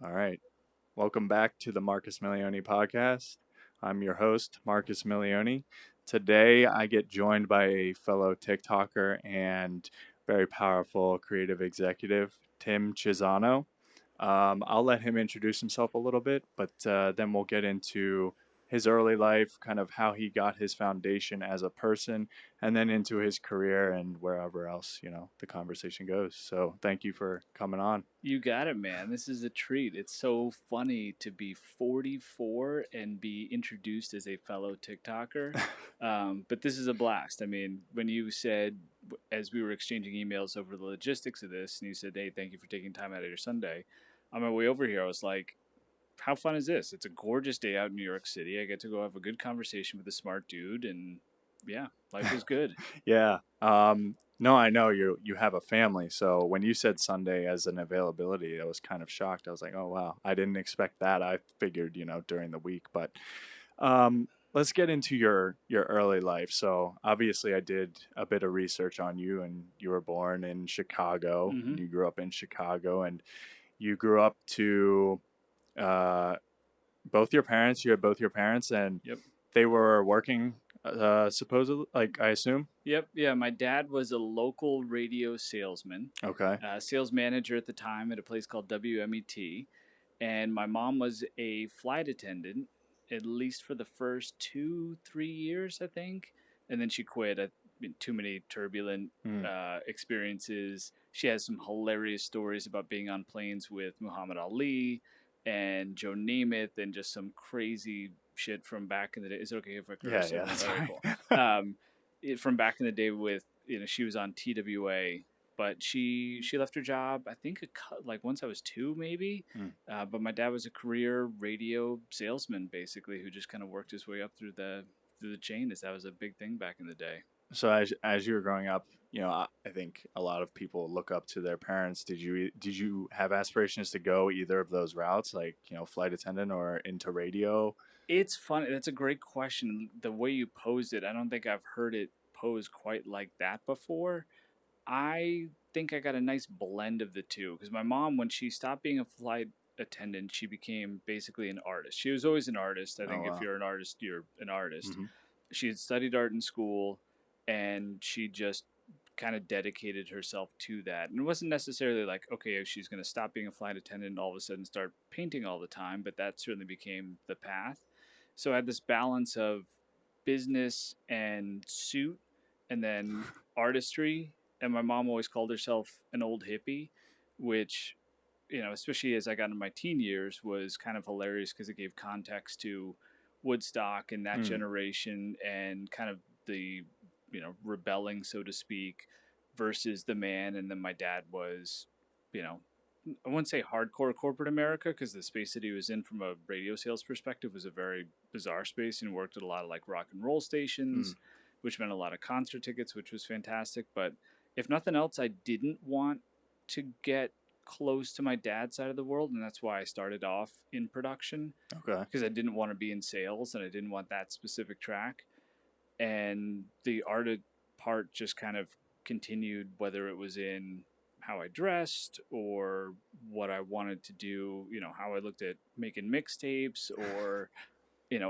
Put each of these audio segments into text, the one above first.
All right. Welcome back to the Marcus Milione podcast. I'm your host, Marcus Milione. Today, I get joined by a fellow TikToker and very powerful creative executive, Timm Chiusano. I'll let him introduce himself a little bit, but then we'll get into his early life, kind of how he got his foundation as a person, and then into his career and wherever else, the conversation goes. So thank you for coming on. You got it, man. This is a treat. It's so funny to be 44 and be introduced as a fellow TikToker. But this is a blast. I mean, when you said, as we were exchanging emails over the logistics of this, and you said, hey, thank you for taking time out of your Sunday, on my way over here, I was like, how fun is this? It's a gorgeous day out in New York City. I get to go have a good conversation with a smart dude, and yeah, life is good. Yeah. No, I know you have a family. So when you said Sunday as an availability, I was kind of shocked. I was like, oh wow, I didn't expect that. I figured, during the week. But let's get into your early life. So obviously, I did a bit of research on you, and you were born in Chicago. Mm-hmm. You grew up in Chicago, and you grew up to uh, both your parents. You had both your parents, and Yep. they were working. Supposedly, like I assume. Yep. Yeah. My dad was a local radio salesman, Okay. sales manager at the time at a place called WMET. And my mom was a flight attendant, at least for the first 2, 3 years, I think. And then she quit. Too many turbulent Mm. experiences. She has some hilarious stories about being on planes with Muhammad Ali and Joe Namath and just some crazy shit from back in the day. Is it okay if I Yeah, curse? yeah, that's Okay, fine. cool. From back in the day with, she was on TWA, but she left her job, I think like once I was two maybe. Mm. But my dad was a career radio salesman basically, who just kind of worked his way up through the chain, as that was a big thing back in the day. So as you were growing up, I think a lot of people look up to their parents. Did you have aspirations to go either of those routes, like flight attendant or into radio? It's funny. That's a great question. The way you posed it, I don't think I've heard it posed quite like that before. I think I got a nice blend of the two, because my mom, when she stopped being a flight attendant, she became basically an artist. She was always an artist. I Oh think if wow. you're an artist, you're an artist. Hmm. She had studied art in school, and she just kind of dedicated herself to that. And it wasn't necessarily like, okay, she's going to stop being a flight attendant and all of a sudden start painting all the time, but that certainly became the path. So I had this balance of business and suit, and then artistry. And my mom always called herself an old hippie, which, especially as I got into my teen years, was kind of hilarious because it gave context to Woodstock and that Mm. generation, and kind of the, rebelling, so to speak, versus the man. And then my dad was, you know, I wouldn't say hardcore corporate America, because the space that he was in from a radio sales perspective was a very bizarre space, and worked at a lot of like rock and roll Mm. stations, which meant a lot of concert tickets, which was fantastic. But if nothing else, I didn't want to get close to my dad's side of the world, and that's why I started off in production, Okay. because I didn't want to be in sales and I didn't want that specific track. And the art part just kind of continued, whether it was in how I dressed or what I wanted to do, how I looked at making mixtapes, or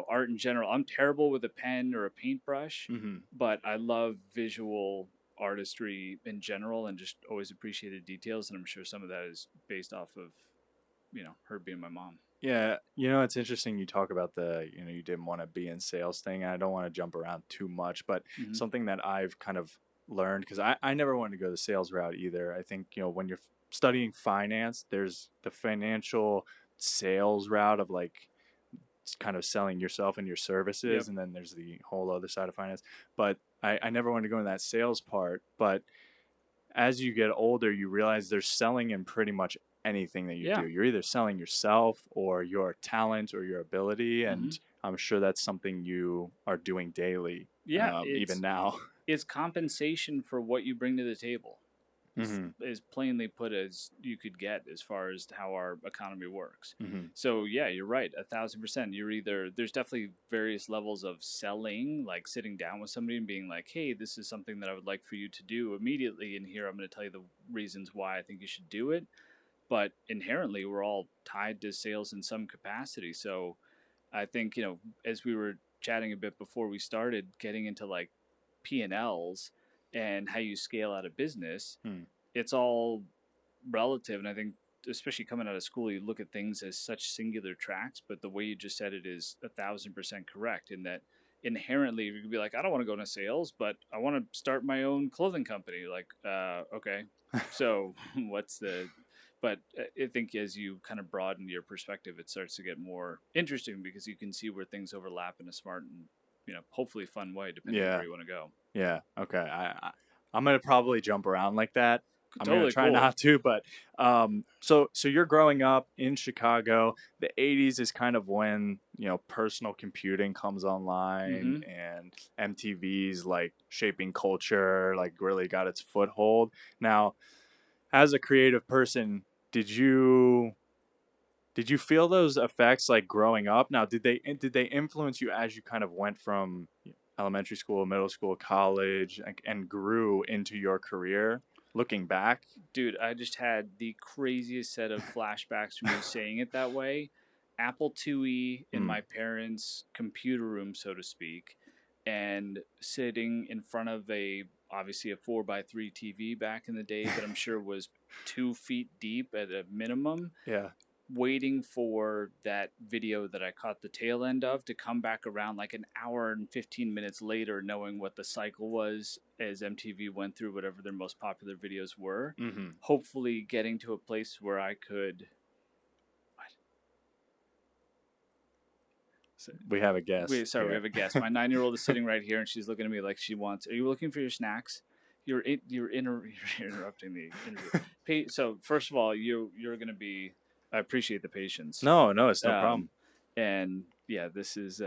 art in general. I'm terrible with a pen or a paintbrush, Hmm. but I love visual artistry in general, and just always appreciated details. And I'm sure some of that is based off of, her being my mom. Yeah, it's interesting you talk about you didn't want to be in sales thing. I don't want to jump around too much, but Mm-hmm. something that I've kind of learned, because I never wanted to go the sales route either. I think, when you're studying finance, there's the financial sales route of like kind of selling yourself and your services, Yep. and then there's the whole other side of finance. But I never wanted to go in that sales part. But as you get older, you realize there's selling in pretty much anything that you Yeah. do. You're either selling yourself or your talent or your ability, Mm-hmm. and I'm sure that's something you are doing daily, Yeah. even now. It's compensation for what you bring to the table, is Hmm. as plainly put as you could get, as far as how our economy works. Hmm. So yeah, you're right, 1,000%. There's definitely various levels of selling, like sitting down with somebody and being like, hey, this is something that I would like for you to do immediately, and here I'm going to tell you the reasons why I think you should do it. but inherently we're all tied to sales in some capacity. So I think, as we were chatting a bit before we started getting into like P&Ls and how you scale out a business, Hmm. it's all relative. And I think, especially coming out of school, you look at things as such singular tracks, but the way you just said it is 1,000% correct in that inherently you could be like, I don't want to go into sales, but I want to start my own clothing company. Like, okay, so what's the, but I think as you kind of broaden your perspective, it starts to get more interesting because you can see where things overlap in a smart and, hopefully fun way, depending on where Yeah. you want to go. Yeah. Okay. I'm gonna probably jump around like that. I'm gonna Totally try cool. not to, but so you're growing up in Chicago. The '80s is kind of when personal computing comes online Mm-hmm. and MTV's like shaping culture, like really got its foothold. Now, as a creative person, did you did you feel those effects like growing up? Now, did they influence you as you kind of went from elementary school, middle school, college, and grew into your career? Looking back, Dude, I just had the craziest set of flashbacks from you saying it that way. Apple IIe in mm, my parents' computer room, so to speak, and sitting in front of obviously a 4x3 TV back in the day that I'm sure was 2 feet deep at a minimum, yeah, waiting for that video that I caught the tail end of to come back around like an hour and 15 minutes later, knowing what the cycle was as MTV went through whatever their most popular videos were. mm-hmm. Hopefully, getting to a place where I could. What? So, We have a guest we here. have a guest. My 9-year-old is sitting right here, and she's looking at me like she wants. Are you looking for your snacks? You're interrupting the interview. So first of all, you're going to be. I appreciate the patience. No, no, it's no problem. Um, and yeah, this is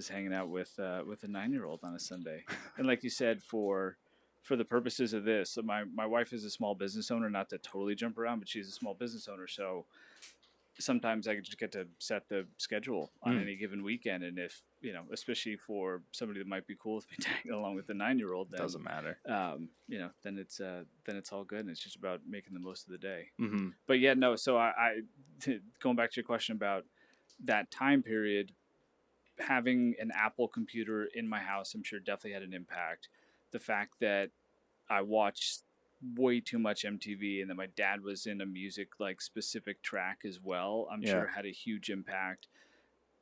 hanging out with a 9-year-old on a Sunday. And like you said, for the purposes of this, so my wife is a small business owner. Not to totally jump around, but she's a small business owner. So sometimes I just get to set the schedule on Mm, any given weekend. And if especially for somebody that might be cool with me tagging along with the 9-year-old, then doesn't matter. then it's all good, and it's just about making the most of the day. Mm-hmm. But yeah, no. So going back to your question about that time period, having an Apple computer in my house, I'm sure definitely had an impact. The fact that I watched way too much MTV and that my dad was in a music like specific track as well, I'm Yeah. sure had a huge impact.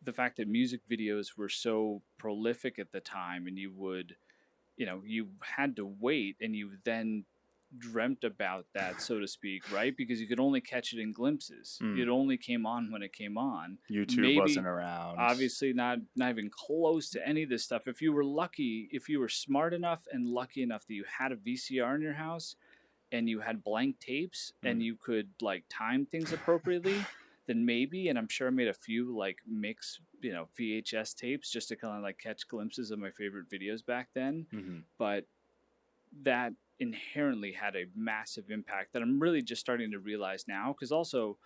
The fact that music videos were so prolific at the time, and you had to wait, and you then dreamt about that, so to speak, right? Because you could only catch it in glimpses. Mm. It only came on when it came on. YouTube wasn't Maybe, around. obviously, not even close to any of this stuff. If you were lucky, if you were smart enough and lucky enough that you had a VCR in your house and you had blank tapes and Mm. you could like time things appropriately, then maybe. And I'm sure I made a few like mix, VHS tapes just to kind of like catch glimpses of my favorite videos back then. Mm-hmm. But that inherently had a massive impact that I'm really just starting to realize now. Because also,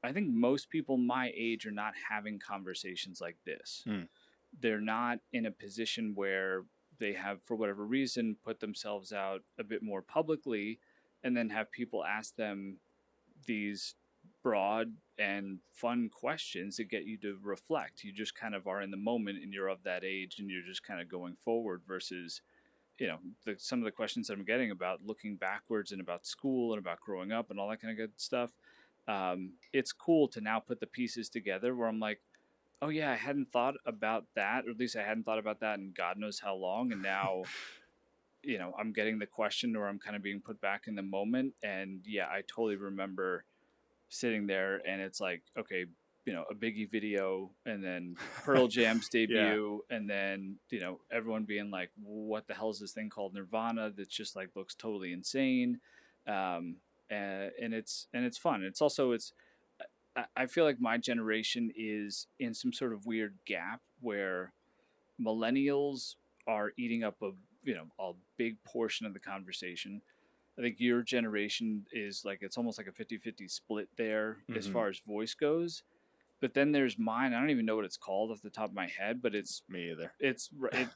I think most people my age are not having conversations like this. Mm. They're not in a position where they have, for whatever reason, put themselves out a bit more publicly and then have people ask them these broad and fun questions that get you to reflect. You just kind of are in the moment and you're of that age and you're just kind of going forward versus some of the questions that I'm getting about looking backwards and about school and about growing up and all that kind of good stuff. It's cool to now put the pieces together where I'm like, oh yeah, I hadn't thought about that, or at least I hadn't thought about that in God knows how long. And now, I'm getting the question or I'm kind of being put back in the moment. And yeah, I totally remember sitting there and it's like, okay, a Biggie video and then Pearl Jam's Yeah. debut and then, everyone being like, what the hell is this thing called Nirvana that's just like looks totally insane. And it's fun. I feel like my generation is in some sort of weird gap where millennials are eating up a big portion of the conversation. I think your generation is like it's almost like a 50-50 split there as Mm-hmm. far as voice goes. But then there's mine. I don't even know what it's called off the top of my head, but Me either.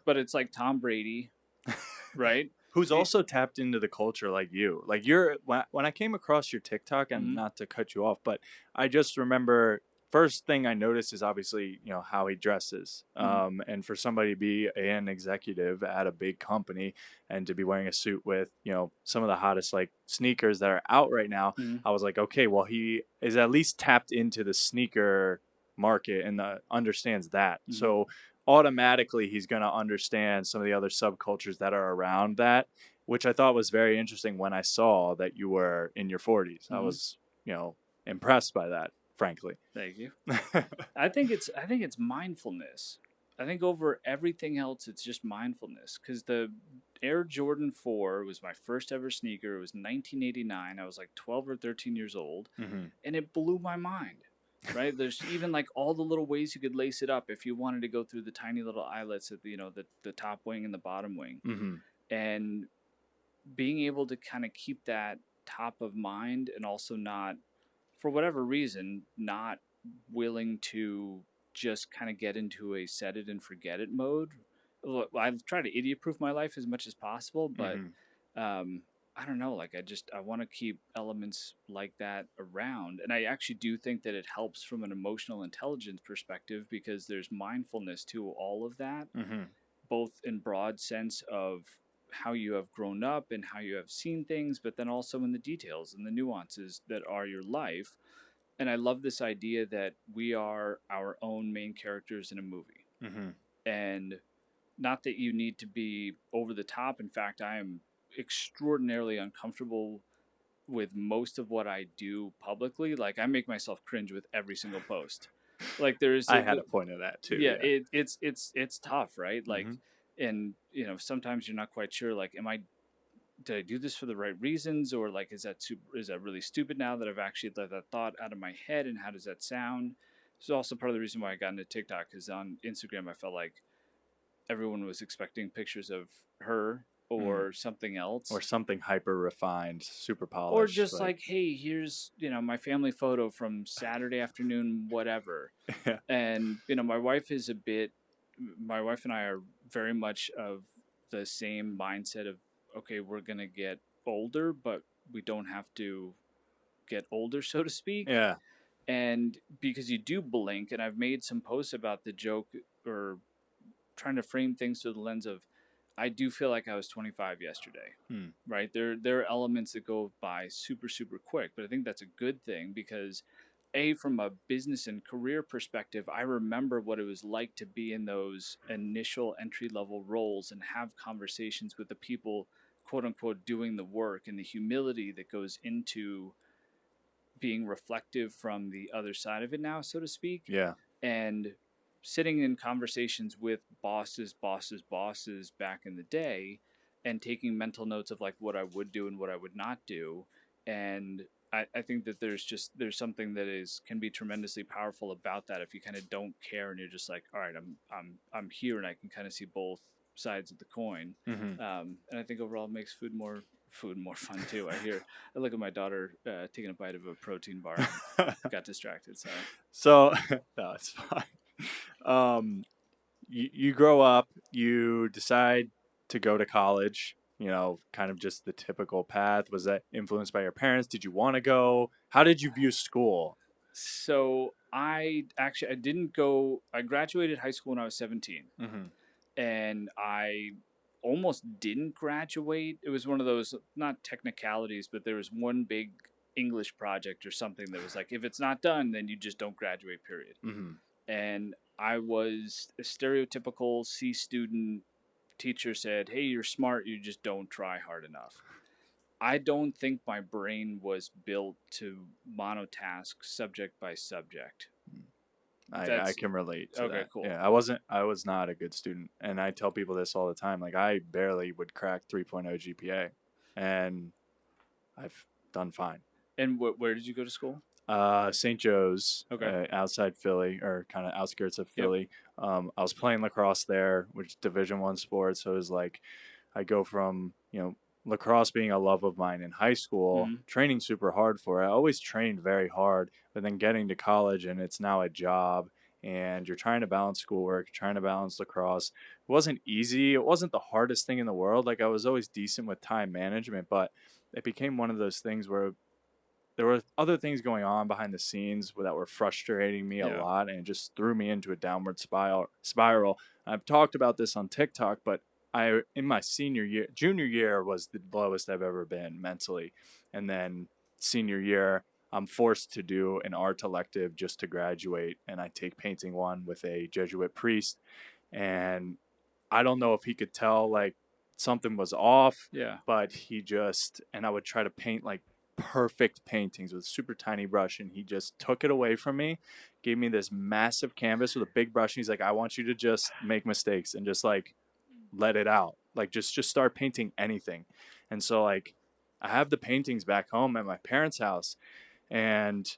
but it's like Tom Brady, right? who's also tapped into the culture like you. Like when I came across your TikTok, and Mhm. not to cut you off, but I just remember first thing I noticed is obviously, how he dresses. Mhm. And for somebody to be an executive at a big company and to be wearing a suit with, some of the hottest like sneakers that are out right now, Mhm. I was like, okay, well, he is at least tapped into the sneaker market and understands that. Mhm. So automatically he's going to understand some of the other subcultures that are around that, which I thought was very interesting when I saw that you were in your 40s. I Mhm. was, impressed by that, frankly. Thank you. I think it's mindfulness. I think over everything else, it's just mindfulness. Because the Air Jordan 4 was my first ever sneaker. It was 1989. I was like 12 or 13 years old, Mm-hmm. and it blew my mind. Right? There's even like all the little ways you could lace it up if you wanted to go through the tiny little eyelets at the top wing and the bottom wing, Mm-hmm. and being able to kind of keep that top of mind, and also not, for whatever reason, not willing to just kind of get into a set it and forget it mode. I've tried to idiot proof my life as much as possible, but Mm-hmm. um, I don't know. Like I want to keep elements like that around, and I actually do think that it helps from an emotional intelligence perspective, because there's mindfulness to all of that, Mm-hmm. both in broad sense of how you have grown up and how you have seen things, but then also in the details and the nuances that are your life. And I love this idea that we are our own main characters in a movie. Mm-hmm. And not that you need to be over the top. In fact, I am extraordinarily uncomfortable with most of what I do publicly. Like, I make myself cringe with every single post. Like there's I had a point of that too. yeah, Yeah. it's tough, right? Like, Mm-hmm. and sometimes you're not quite sure, like, did I do this for the right reasons, or like is that really stupid now that I've actually let that thought out of my head, and how does that sound? It's also part of the reason why I got into TikTok, because on Instagram I felt like everyone was expecting pictures of her Mm. or something Or else, something hyper refined, super or polished. just Like, like, hey, here's my family photo from Saturday afternoon, whatever. yeah. And my wife and I are very much of the same mindset of, okay, we're gonna get older, but we don't have to get older, so to speak. Yeah. And because you do blink, and I've made some posts about the joke, or trying to frame things through the lens of, I do feel like I was 25 yesterday. Mm. Right? There are elements that go by super super quick, but I think that's a good thing, because from a business and career perspective, I remember what it was like to be in those initial entry level roles and have conversations with the people, quote unquote, doing the work, and the humility that goes into being reflective from the other side of it now, so to speak. Yeah. And sitting in conversations with bosses back in the day, and taking mental notes of like what I would do and what I would not do. And I think that there's something that can be tremendously powerful about that, if you kind of don't care and you're just like, all right, I'm here, and I can kind of see both sides of the coin. Mm-hmm. And I think overall it makes food more fun too. I look at my daughter taking a bite of a protein bar and got distracted. Sorry. So, no, it's fine. Um, you grow up, you decide to go to college, kind of just the typical path. Was that influenced by your parents? Did you want to go? How did you view school? So I didn't go. I graduated high school when I was 17, Mm-hmm. and I almost didn't graduate. It was one of those, not technicalities, but there was one big English project or something that was like, if it's not done, then you just don't graduate. Period. Mm-hmm. And I was a stereotypical C student. Teacher said, "Hey, you're smart. You just don't try hard enough." I don't think my brain was built to monotask subject by subject. I That's can relate to okay. that. Cool. Yeah, I was not a good student, and I tell people this all the time. Like, I barely would crack 3.0 GPA, and I've done fine. And where did you go to school? St. Joe's, Okay. outside Philly, or kind of outskirts of Yep. Philly. I was playing lacrosse there, which is Division 1 sport. So it was like I go from lacrosse being a love of mine in high school, Mm-hmm. training super hard for it. I always trained very hard, but then getting to college and it's now a job, and you're trying to balance schoolwork, you're trying to balance lacrosse. It wasn't easy. It wasn't the hardest thing in the world. Like, I was always decent with time management, but it became one of those things where there were other things going on behind the scenes that were frustrating me a Yeah. lot, and it just threw me into a downward spiral. I've talked about this on TikTok, but in my junior year was the lowest I've ever been mentally. And then senior year, I'm forced to do an art elective just to graduate, and I take painting one with a Jesuit priest. And I don't know if he could tell like something was off, Yeah. but and I would try to paint like perfect paintings with a super tiny brush, and he just took it away from me, gave me this massive canvas with a big brush, and he's like, I want you to just make mistakes and just like let it out. Like, just start painting anything. And so like I have the paintings back home at my parents' house, and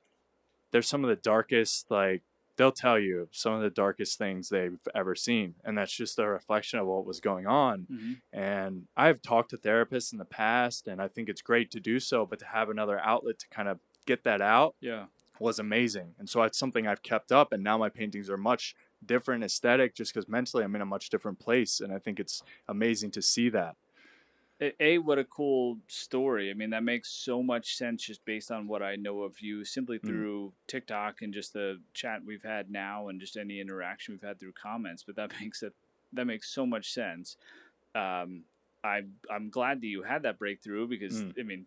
they're some of the darkest, like, they'll tell you some of the darkest things they've ever seen, and that's just a reflection of what was going on. Mm-hmm. And I've talked to therapists in the past, and I think it's great to do so, but to have another outlet to kind of get that out Yeah. was amazing. And so it's something I've kept up, and now my paintings are much different aesthetic just because mentally I'm in a much different place, and I think it's amazing to see that. What a cool story. I mean, that makes so much sense just based on what I know of you simply through TikTok and just the chat we've had now and just any interaction we've had through comments. But that makes so much sense. Um, I'm glad that you had that breakthrough because I mean,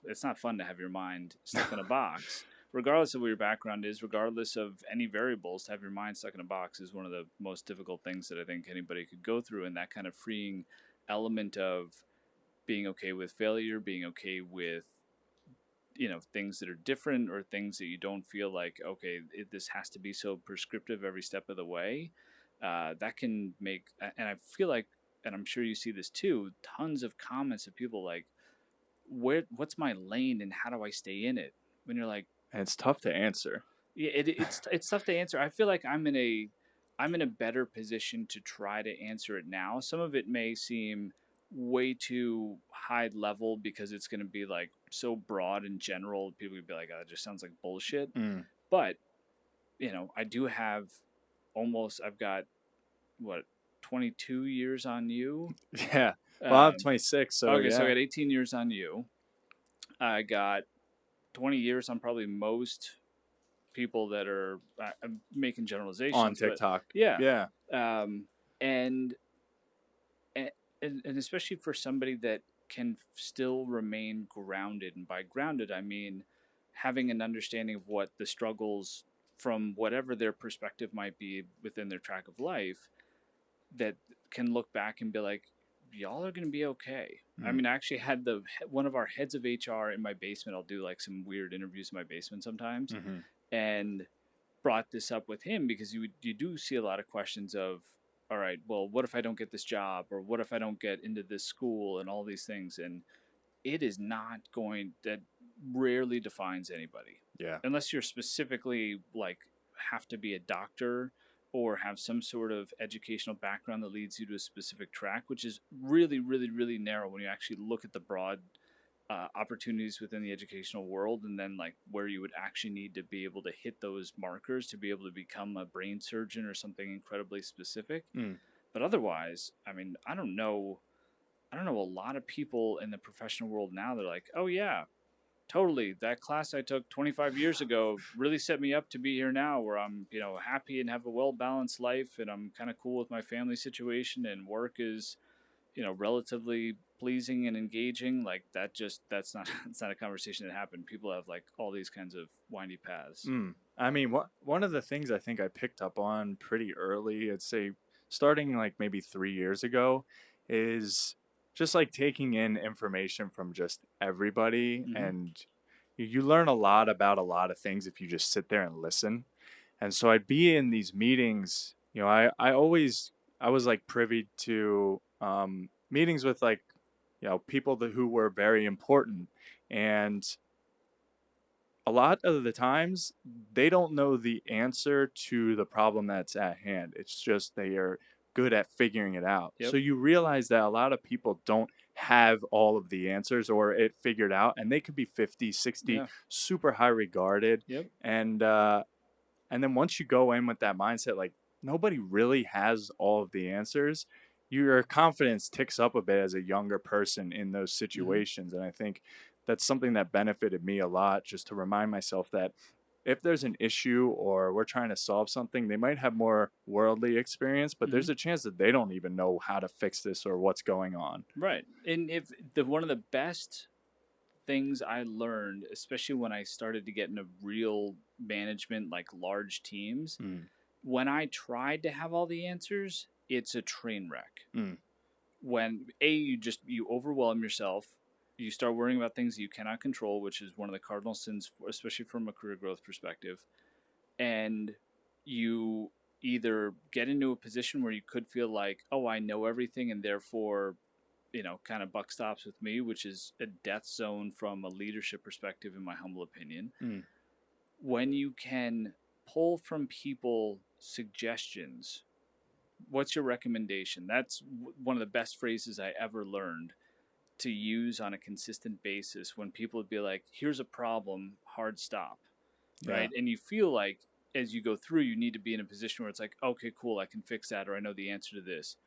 it's not fun to have your mind stuck in a box. Regardless of what your background is, regardless of any variables, to have your mind stuck in a box is one of the most difficult things that I think anybody could go through. And that kind of freeing element of being okay with failure, being okay with things that are different or things that you don't feel like this has to be so prescriptive every step of the way. That can make, and I feel like, and I'm sure you see this too, tons of comments of people like, what's my lane and how do I stay in it? When you're like, And it's tough to answer. yeah, it's tough to answer. I feel like I'm in a better position to try to answer it now. Some of it may seem way too high level because it's going to be like so broad and general. People would be like, "Oh, it just sounds like bullshit." But I do have I've got what 22 years on you. Yeah. Well, I'm 26, so Okay, yeah. so I got 18 years on you. I got 20 years on probably most people that are I'm making generalizations on TikTok. but yeah. Yeah. And, and especially for somebody that can still remain grounded, and by grounded I mean having an understanding of what the struggles from whatever their perspective might be within their track of life, that can look back and be like, y'all are going to be okay. I mean, I actually had one of our heads of HR in my basement. I'll do like some weird interviews in my basement sometimes, and brought this up with him because you do see a lot of questions of, all right, well, what if I don't get this job, or what if I don't get into this school, and all these things. And it is not going, that rarely defines anybody. Yeah. Unless you're specifically like have to be a doctor or have some sort of educational background that leads you to a specific track, which is really, really, really narrow when you actually look at the broad opportunities within the educational world, and then like where you would actually need to be able to hit those markers to be able to become a brain surgeon or something incredibly specific. But otherwise, I mean, I don't know a lot of people in the professional world now. They're like, oh yeah, totally, that class I took 25 years ago really set me up to be here now, where I'm happy and have a well balanced life, and I'm kind of cool with my family situation, and work is relatively pleasing and engaging. Like that's not it's not a conversation that happened. People have like all these kinds of windy paths. I mean, one of the things I think I picked up on pretty early, I'd say starting like maybe 3 years ago, is just like taking in information from just everybody. And you learn a lot about a lot of things if you just sit there and listen. And so I'd be in these meetings, I was like privy to meetings with like, people who were very important. And a lot of the times they don't know the answer to the problem that's at hand. It's just they are good at figuring it out. Yep. So you realize that a lot of people don't have all of the answers or it figured out, and they could be 50, 60, super high regarded. Yep. And And then once you go in with that mindset, like nobody really has all of the answers, your confidence ticks up a bit as a younger person in those Mm-hmm. situations. And I think that's something that benefited me a lot, just to remind myself that if there's an issue or we're trying to solve something, they might have more worldly experience, but Mm-hmm. there's a chance that they don't even know how to fix this or what's going on. Right. And if the one of the best things I learned, especially when I started to get into real management, like large teams, Mm, when I tried to have all the answers, it's a train wreck. mm, When you overwhelm yourself, you start worrying about things you cannot control, which is one of the cardinal sins, especially from a career growth perspective, and you either get into a position where you could feel like, oh, I know everything, and therefore, kind of buck stops with me, which is a death zone from a leadership perspective, in my humble opinion. mm. When you can pull from people suggestions, what's your recommendation? That's one of the best phrases I ever learned to use on a consistent basis when people would be like, here's a problem, hard stop, Yeah. right? And you feel like as you go through, you need to be in a position where it's like, okay, cool, I can fix that, or I know the answer to this.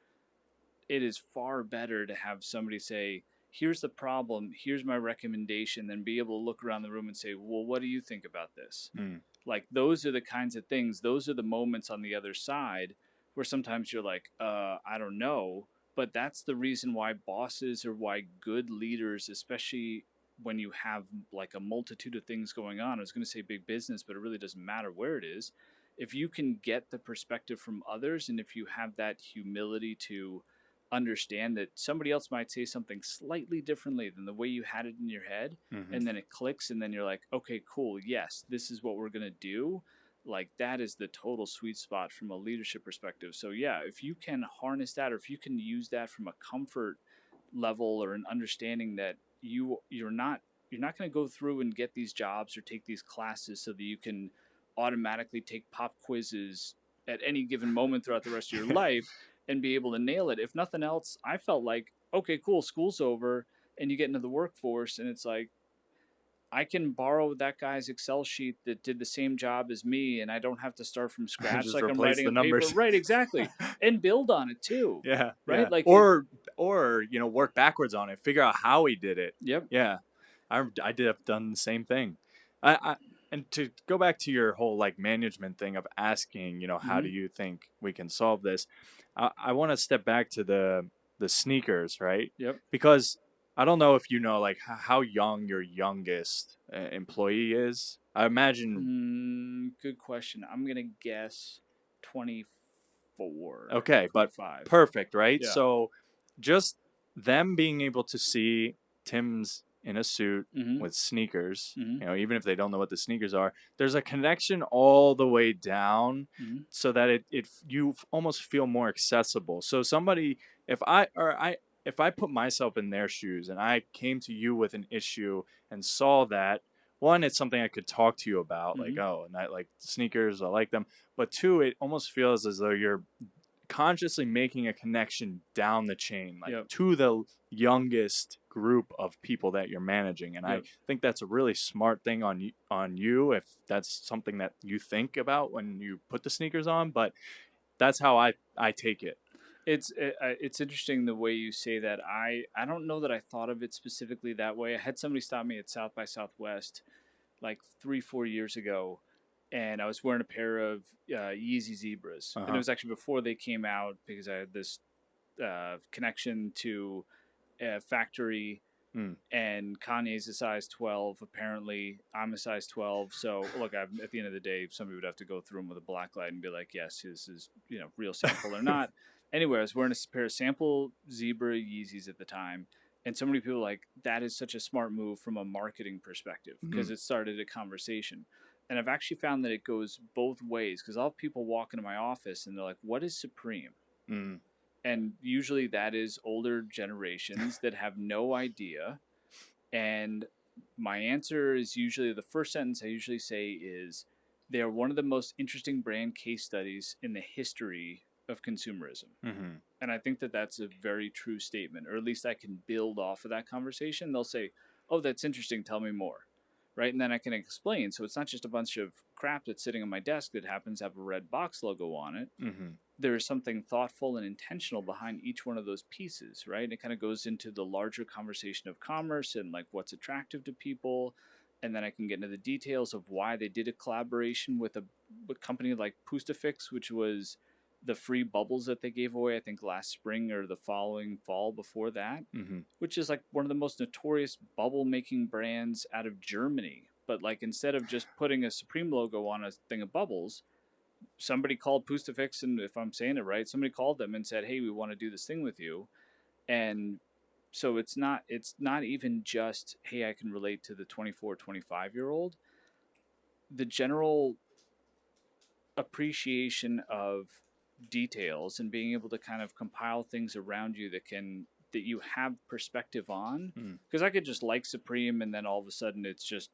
It is far better to have somebody say, here's the problem, here's my recommendation, than be able to look around the room and say, well, what do you think about this? Mm. Like, those are the kinds of things, those are the moments on the other side where sometimes you're like, I don't know. But that's the reason why bosses, or why good leaders, especially when you have like a multitude of things going on, I was going to say big business, but it really doesn't matter where it is. If you can get the perspective from others, and if you have that humility to understand that somebody else might say something slightly differently than the way you had it in your head, Hmm. and then it clicks, and then you're like, okay, cool, yes, this is what we're going to do. Like, that is the total sweet spot from a leadership perspective. So yeah, if you can harness that, or if you can use that from a comfort level or an understanding that you're not going to go through and get these jobs or take these classes so that you can automatically take pop quizzes at any given moment throughout the rest of your life and be able to nail it. If nothing else, I felt like, okay, cool, school's over, and you get into the workforce, and it's like, I can borrow that guy's Excel sheet that did the same job as me, and I don't have to start from scratch Just like I'm replace writing the a paper. numbers. Right, exactly. And build on it too. Yeah, Right? yeah. Like it. Or work backwards on it. Figure out how he did it. Yep. Yeah, I did have done the same thing. I and to go back to your whole like management thing of asking, how Mm-hmm. do you think we can solve this? I want to step back to the sneakers, right? Yep. Because I don't know if you know like how young your youngest employee is. I imagine. Good question. I'm gonna guess 24, Okay, but 25. perfect, right? Yeah. So just them being able to see Tim's in a suit Mm-hmm. with sneakers, Mm-hmm. even if they don't know what the sneakers are, there's a connection all the way down Mm-hmm. so that you almost feel more accessible. So somebody if I put myself in their shoes and I came to you with an issue and saw that, one, it's something I could talk to you about, Mm-hmm. like, oh, and I like sneakers, I like them. But two, it almost feels as though you're consciously making a connection down the chain, like Yep. to the youngest group of people that you're managing. And I Yep. think that's a really smart thing on you if that's something that you think about when you put the sneakers on. But that's how I take it. It's interesting the way you say that. I don't know that I thought of it specifically that way. I had somebody stop me at South by Southwest like 3-4 years ago, and I was wearing a pair of Yeezy Zebras, Uh and it huh. was actually before they came out because I had this connection to a factory, Mm. and Kanye's a size 12. Apparently, I'm a size 12. So, look, at the end of the day, somebody would have to go through them with a black light and be like, yes, this is, real sample or not. Anyway, I was wearing a pair of sample zebra Yeezys at the time. And so many people were like, that is such a smart move from a marketing perspective because Mm. it started a conversation. And I've actually found that it goes both ways because I'll have people walk into my office and they're like, what is Supreme? Mm. And usually that is older generations that have no idea. And my answer is usually, the first sentence I usually say is, they are one of the most interesting brand case studies in the history of consumerism. Mm-hmm. And I think that that's a very true statement, or at least I can build off of that conversation. They'll say, oh, that's interesting, tell me more. right? And then I can explain. So it's not just a bunch of crap that's sitting on my desk that happens to have a red box logo on it. Mm-hmm. There is something thoughtful and intentional behind each one of those pieces, right? And it kind of goes into the larger conversation of commerce and like what's attractive to people. And then I can get into the details of why they did a collaboration with a company like Pustafix, which was the free bubbles that they gave away, I think last spring or the following fall before that, Mm-hmm. which is like one of the most notorious bubble making brands out of Germany. But like instead of just putting a Supreme logo on a thing of bubbles, somebody called Pustafix, and if I'm saying it right, somebody called them and said, "Hey, we want to do this thing with you." And so it's not even just, "Hey, I can relate to the 24, 25-year-old." The general appreciation of details and being able to kind of compile things around you that you have perspective on, Mm. because I could just like Supreme and then all of a sudden it's just,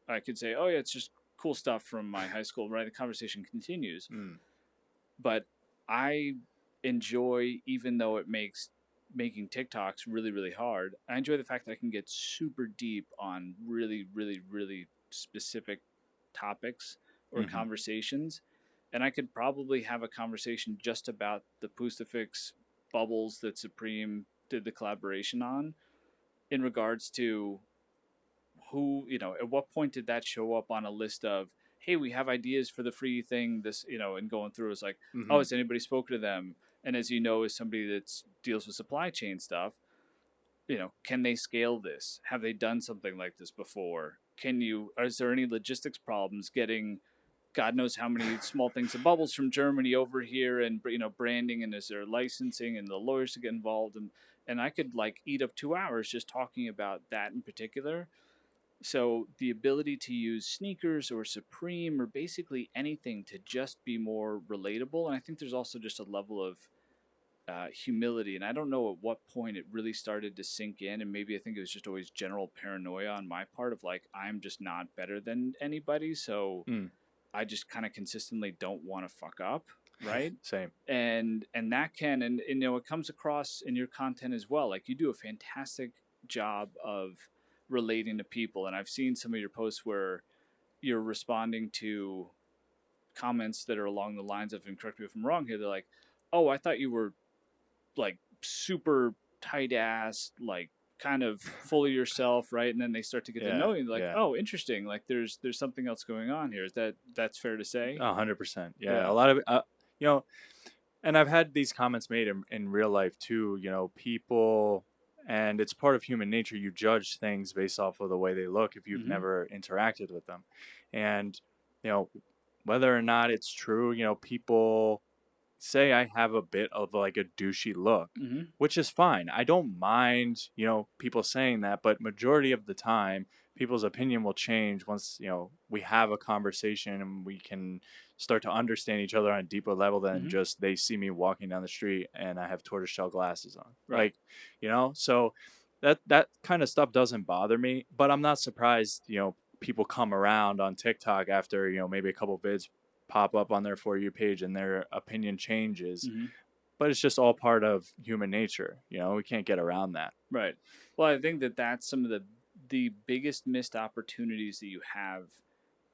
I could say, "Oh yeah, it's just cool stuff from my high school," right? The conversation continues. Mm. But I enjoy, even though it makes making TikToks really, really hard, I enjoy the fact that I can get super deep on really, really, really specific topics or Mm-hmm. conversations. And I could probably have a conversation just about the Pustafix bubbles that Supreme did the collaboration on, in regards to who, at what point did that show up on a list of, "Hey, we have ideas for the free thing," this, and going through is like, "Oh, Mm-hmm. has anybody spoken to them?" And as you know, as somebody that deals with supply chain stuff, can they scale this? Have they done something like this before? Is there any logistics problems getting God knows how many small things of bubbles from Germany over here, and branding, and is there licensing and the lawyers to get involved, and I could like eat up 2 hours just talking about that in particular. So the ability to use sneakers or Supreme or basically anything to just be more relatable, and I think there's also just a level of humility, and I don't know at what point it really started to sink in, and maybe I think it was just always general paranoia on my part of like, I'm just not better than anybody, so Mm. I just kind of consistently don't want to fuck up, right? Same. And that can, and it comes across in your content as well. Like, you do a fantastic job of relating to people, and I've seen some of your posts where you're responding to comments that are along the lines of, and correct me if I'm wrong here, they're like, "Oh, I thought you were like super tight ass, like kind of full of yourself," right? And then they start to get to Yeah. know you, like, Yeah. "Oh, interesting. Like, there's something else going on here." Is that's fair to say? 100%. Yeah. A Yeah. lot of you know, and I've had these comments made in real life too. People, and it's part of human nature. You judge things based off of the way they look if you've Mm-hmm. never interacted with them, and you know whether or not it's true. People say I have a bit of like a douchey look, Mm-hmm. which is fine. I don't mind, people saying that, but majority of the time, people's opinion will change once, we have a conversation and we can start to understand each other on a deeper level than Mm-hmm. just they see me walking down the street and I have tortoiseshell glasses on. Right. So that kind of stuff doesn't bother me, but I'm not surprised, people come around on TikTok after, maybe a couple vids pop up on their For You page and their opinion changes. Mm-hmm. But it's just all part of human nature. We can't get around that. Right. Well, I think that that's some of the biggest missed opportunities that you have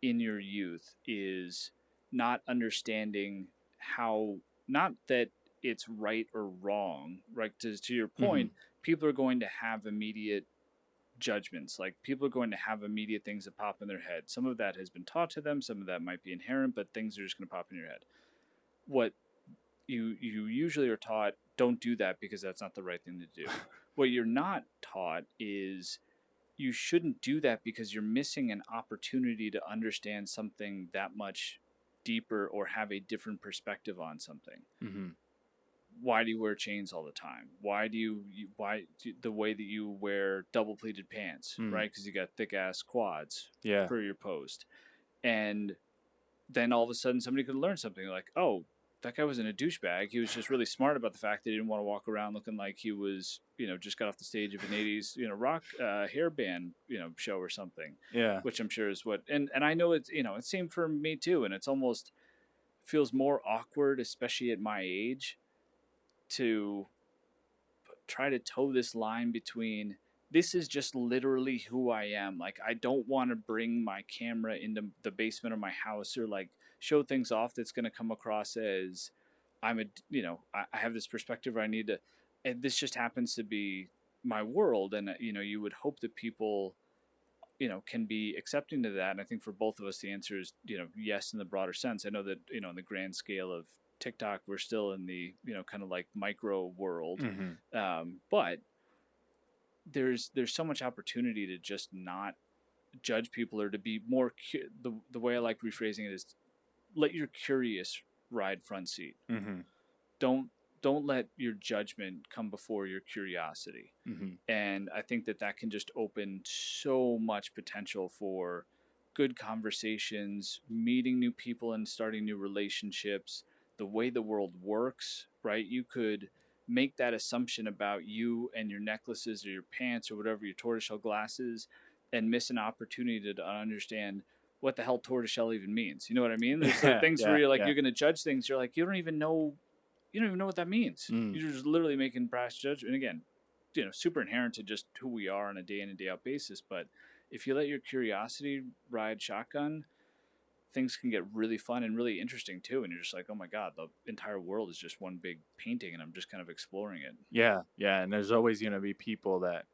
in your youth, is not understanding how, not that it's right or wrong, right? To your Mm-hmm. point, people are going to have immediate judgments. Like, people are going to have immediate things that pop in their head. Some of that has been taught to them, some of that might be inherent, but things are just going to pop in your head. What you usually are taught, don't do that because that's not the right thing to do. What you're not taught is, you shouldn't do that because you're missing an opportunity to understand something that much deeper or have a different perspective on something. Mm-hmm. Why do you wear chains all the time? Why the way that you wear double pleated pants, Mm. right? Because you got thick ass quads Yeah. per your post. And then all of a sudden somebody could learn something like, "Oh, that guy wasn't a douchebag. He was just really smart about the fact that he didn't want to walk around looking like he was, just got off the stage of an 80s, rock hair band, show or something." Yeah. Which I'm sure is what, and I know it's, it's same for me too. And it's almost feels more awkward, especially at my age, to try to toe this line between this is just literally who I am. Like, I don't want to bring my camera into the basement of my house or like show things off that's going to come across as I'm a, I have this perspective where I need to, and this just happens to be my world. And, you would hope that people, can be accepting to that. And I think for both of us, the answer is, yes, in the broader sense. I know that, in the grand scale of TikTok, we're still in the, kind of like micro world. Mm-hmm. But there's so much opportunity to just not judge people or to be more the way I like rephrasing it is let your curious ride front seat. Mm-hmm. Don't let your judgment come before your curiosity. Mm-hmm. And I think that can just open so much potential for good conversations, meeting new people and starting new relationships, the way the world works, right? You could make that assumption about you and your necklaces or your pants or whatever, your tortoiseshell glasses, and miss an opportunity to understand what the hell tortoiseshell even means. You know what I mean? There's Yeah, things where yeah, you're like, yeah. you're going to judge things. You're like, you don't even know what that means. Mm. You're just literally making brash judgment. And again, super inherent to just who we are on a day in and day out basis. But if you let your curiosity ride shotgun, things can get really fun and really interesting too. And you're just like, oh my God, the entire world is just one big painting and I'm just kind of exploring it. Yeah, yeah, and there's always going to be people that,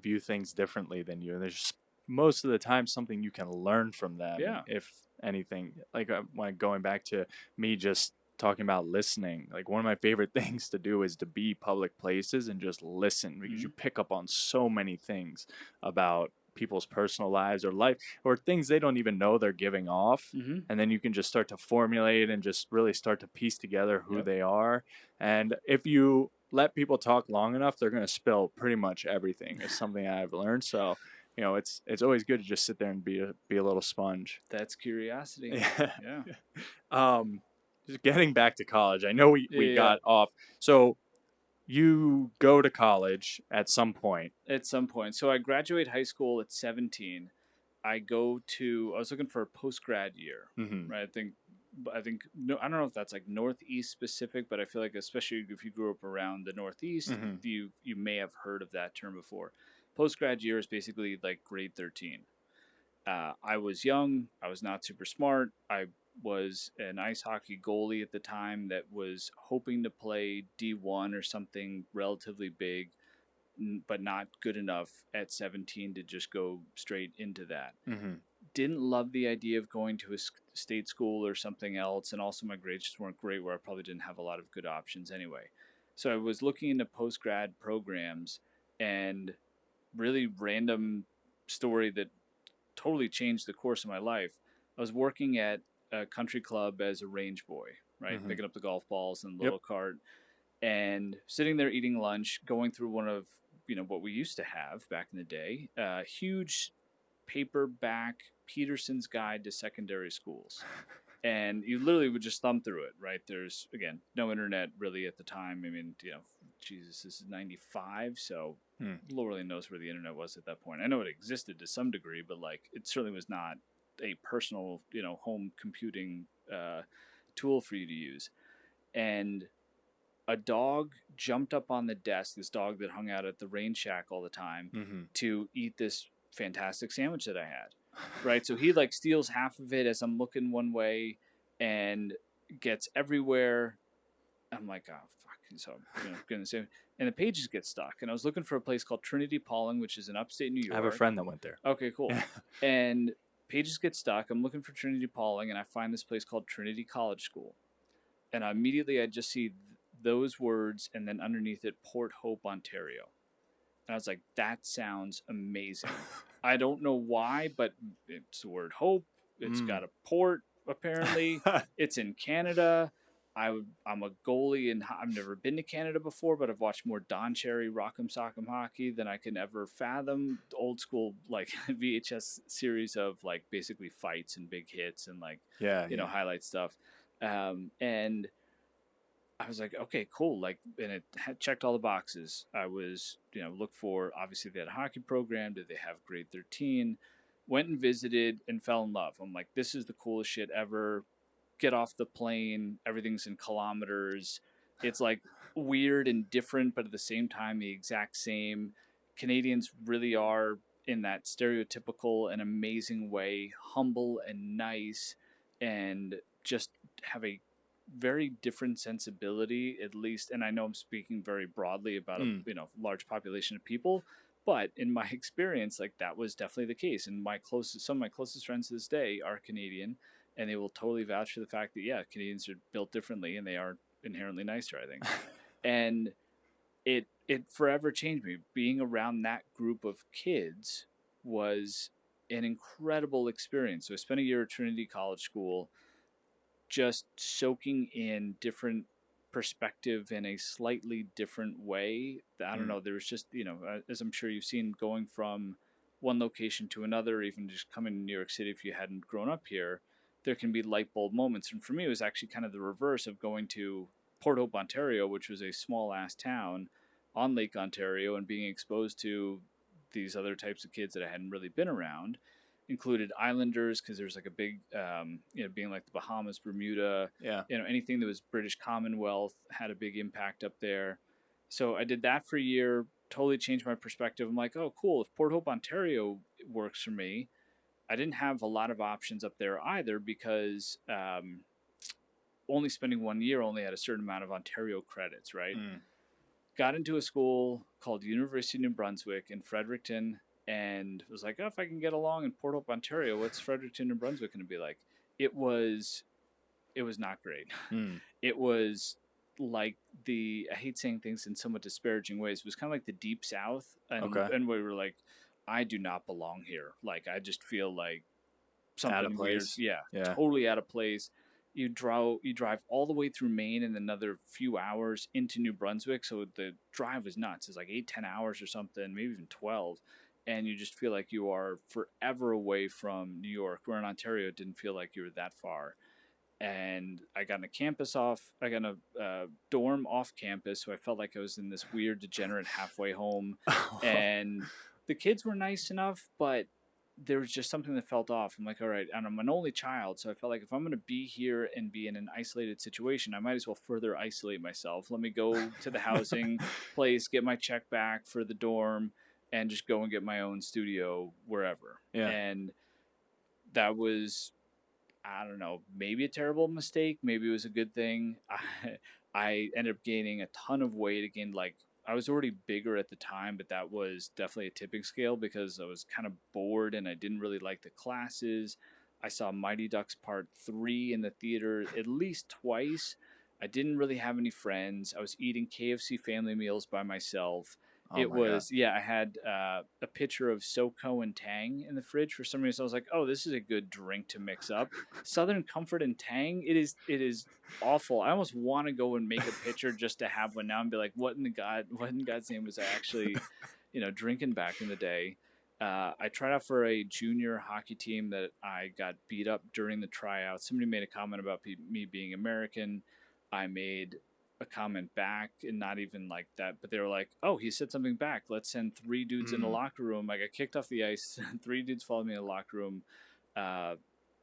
view things differently than you. And there's just most of the time something you can learn from them, Yeah. if anything. Like when going back to me just talking about listening, like one of my favorite things to do is to be public places and just listen because you Mm-hmm. pick up on so many things about people's personal lives or life or things they don't even know they're giving off. Mm-hmm. And then you can just start to formulate and just really start to piece together who Yep. they are. And if you let people talk long enough, they're going to spill pretty much everything. Is something I've learned. So, it's always good to just sit there and be a little sponge. That's curiosity. Yeah. Yeah. Just getting back to college. I know Yeah. we Yeah. got off. So you go to college at some point. At some point. So I graduate high school at 17. I was looking for a postgrad year, Mm-hmm. right? I think no, I don't know if that's like Northeast specific, but I feel like especially if you grew up around the Northeast, Mm-hmm. you may have heard of that term before. Postgrad year is basically like grade 13. I was young. I was not super smart. I was an ice hockey goalie at the time that was hoping to play D1 or something relatively big, but not good enough at 17 to just go straight into that. Mm-hmm. Didn't love the idea of going to a state school or something else, and also my grades just weren't great where I probably didn't have a lot of good options anyway. So I was looking into post grad programs, and really random story that totally changed the course of my life. I was working at a country club as a range boy, right, Mm-hmm. picking up the golf balls and the Yep. little cart, and sitting there eating lunch, going through one of what we used to have back in the day, huge paperback Peterson's Guide to Secondary Schools. And you literally would just thumb through it, right? There's, again, no internet really at the time. I mean, Jesus, this is 95, so Mm. Lord only knows where the internet was at that point. I know it existed to some degree, but like it certainly was not a personal, home computing tool for you to use. And a dog jumped up on the desk, this dog that hung out at the rain shack all the time, Mm-hmm. to eat this fantastic sandwich that I had. Right? So he like steals half of it as I'm looking one way and gets everywhere. I'm like, oh fuck. So gonna say, and the pages get stuck. And I was looking for a place called Trinity College, which is in upstate New I have a York. friend that went there. Okay, cool. Yeah. And pages get stuck. I'm looking for Trinity College, and I find this place called Trinity College School. And immediately I just see those words, and then underneath it, Port Hope, Ontario. And I was like, that sounds amazing. I don't know why, but it's the word hope. It's got a port, apparently. It's in Canada. I'm a goalie, and I've never been to Canada before, but I've watched more Don Cherry Rock'em Sock'em hockey than I can ever fathom. The old school, like, VHS series of, like, basically fights and big hits and, like, Yeah. Yeah. highlight stuff. And I was like, okay, cool. Like, and it had checked all the boxes. I was, looked for, obviously they had a hockey program. Did they have grade 13? Went and visited and fell in love. I'm like, this is the coolest shit ever. Get off the plane. Everything's in kilometers. It's like weird and different, but at the same time, the exact same. Canadians really are, in that stereotypical and amazing way, humble and nice, and just have a very different sensibility, at least. And I know I'm speaking very broadly about a Mm. large population of people, but in my experience, like, that was definitely the case. And some of my closest friends to this day are Canadian, and they will totally vouch for the fact that, yeah, Canadians are built differently and they are inherently nicer, I think. And it forever changed me. Being around that group of kids was an incredible experience. So I spent a year at Trinity College school, just soaking in different perspective in a slightly different way. I don't Mm. know. There was just, as I'm sure you've seen, going from one location to another, even just coming to New York City if you hadn't grown up here, there can be light bulb moments. And for me, it was actually kind of the reverse of going to Port Hope, Ontario, which was a small ass town on Lake Ontario, and being exposed to these other types of kids that I hadn't really been around. Included Islanders, because there's like a big, being like the Bahamas, Bermuda, Yeah. anything that was British Commonwealth had a big impact up there. So I did that for a year, totally changed my perspective. I'm like, oh, cool. If Port Hope, Ontario works for me, I didn't have a lot of options up there either, because only spending 1 year only had a certain amount of Ontario credits, right? Mm. Got into a school called University of New Brunswick in Fredericton, and was like, oh, if I can get along in Port Hope, Ontario, what's Fredericton, New Brunswick going to be like? It was not great. Mm. It was like I hate saying things in somewhat disparaging ways. It was kind of like the Deep South, Okay. and we were like, I do not belong here. Like, I just feel like Out of something weird. place. Yeah, Yeah. totally out of place. You drive all the way through Maine and another few hours into New Brunswick. So the drive was nuts. It's like 8-10 hours or something, maybe even 12. And you just feel like you are forever away from New York, where in Ontario it didn't feel like you were that far. And I got a dorm off campus. So I felt like I was in this weird degenerate halfway home. And the kids were nice enough, but there was just something that felt off. I'm like, all right, and I'm an only child, so I felt like if I'm going to be here and be in an isolated situation, I might as well further isolate myself. Let me go to the housing place, get my check back for the dorm, and just go and get my own studio wherever. Yeah. And that was, I don't know, maybe a terrible mistake, maybe it was a good thing. I ended up gaining a ton of weight again. Like, I was already bigger at the time, but that was definitely a tipping scale, because I was kind of bored and I didn't really like the classes. I saw Mighty Ducks Part 3 in the theater at least twice. I didn't really have any friends. I was eating KFC family meals by myself. Oh my God. I had a pitcher of SoCo and Tang in the fridge for some reason. I was like, oh, this is a good drink to mix up. Southern Comfort and Tang, it is awful. I almost want to go and make a pitcher just to have one now and be like, what in God's name was I actually, drinking back in the day? I tried out for a junior hockey team that I got beat up during the tryout. Somebody made a comment about me being American. I made a comment back, and not even like that, but they were like, oh, he said something back, let's send 3 dudes in the locker room. I got kicked off the ice. 3 dudes followed me in the locker room,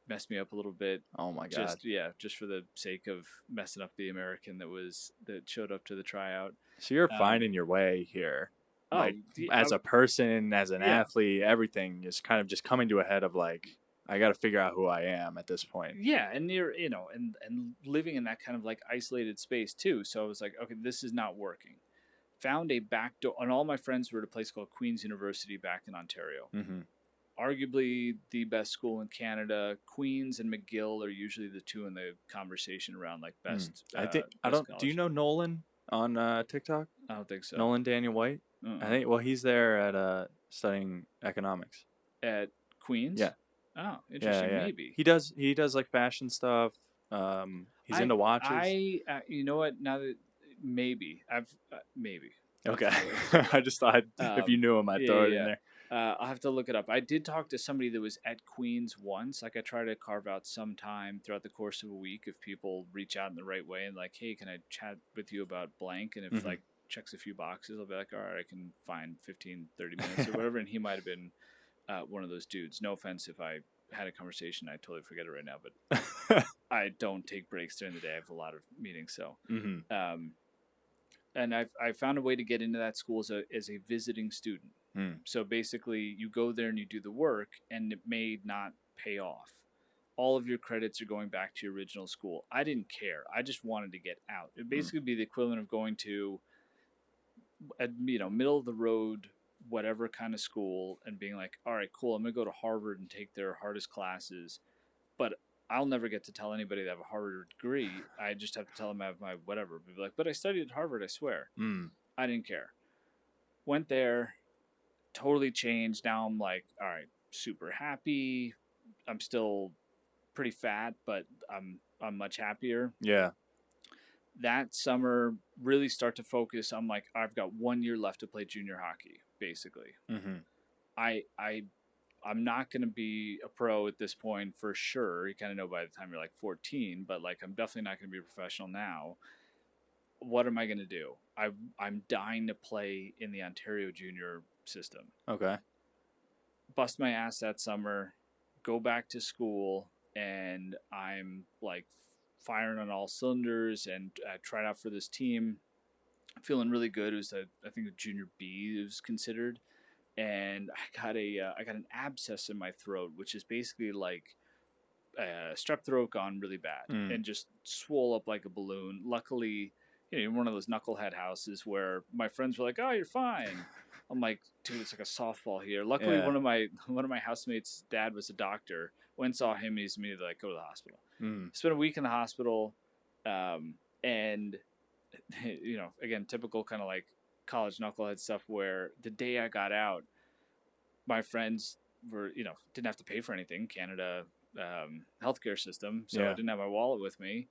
messed me up a little bit. Oh my God. Just for the sake of messing up the American that showed up to the tryout. So you're finding your way here. Like, as a person, as an athlete, everything is kind of just coming to a head of like, I got to figure out who I am at this point. Yeah, and you're, and living in that kind of like isolated space too. So I was like, okay, this is not working. Found a back door, and all my friends were at a place called Queen's University back in Ontario. Mm-hmm. Arguably the best school in Canada. Queen's and McGill are usually the two in the conversation around like best. I think I don't. College. Do you know Nolan on TikTok? I don't think so. Nolan Daniel White. I think. Well, he's there at studying economics at Queen's. Yeah. Oh, interesting. Yeah. Maybe he does like fashion stuff. He's into watches. You know what? Now that maybe maybe. Okay. I just thought if you knew him, I'd throw it in there. I'll have to look it up. I did talk to somebody that was at Queen's once. Like, I try to carve out some time throughout the course of a week if people reach out in the right way and like, hey, can I chat with you about blank? And if like checks a few boxes, I'll be like, all right, I can find 15, 30 minutes or whatever. And he might have been one of those dudes. No offense if I had a conversation, I totally forget it right now, but I don't take breaks during the day. I have a lot of meetings, so. And I found a way to get into that school as a visiting student. Hmm. So basically, you go there and you do the work, and it may not pay off. All of your credits are going back to your original school. I didn't care. I just wanted to get out. It'd Hmm. basically be the equivalent of going to a middle of the road whatever kind of school and being like, all right, cool, I'm gonna go to Harvard and take their hardest classes, but I'll never get to tell anybody that I have a Harvard degree. I just have to tell them I have my whatever. Be like, but I studied at Harvard, I swear. Hmm. I didn't care. Went there, totally changed. Now I'm like, all right, super happy. I'm still pretty fat, but I'm much happier. Yeah. That summer, really start to focus. I'm like, I've got 1 year left to play junior hockey, basically. Mm-hmm. I I I'm not going to be a pro at this point for sure. You kind of know by the time you're like 14, but like I'm definitely not going to be a professional now. What am I going to do? I'm dying to play in the Ontario junior system. Okay. Bust my ass that summer, go back to school, and I'm like firing on all cylinders and tried out for this team. Feeling really good. It was I think a junior B it was considered, and I got an abscess in my throat, which is basically like strep throat gone really bad Mm. and just swole up like a balloon. Luckily, in one of those knucklehead houses where my friends were like, "Oh, you're fine." I'm like, "Dude, it's like a softball here." Luckily, Yeah. one of my housemates' dad was a doctor. Went and saw him. He's immediately like, "Go to the hospital." Mm. Spent a week in the hospital, and again, typical kind of like college knucklehead stuff. Where the day I got out, my friends were didn't have to pay for anything. Canada healthcare system, so I Yeah. didn't have my wallet with me.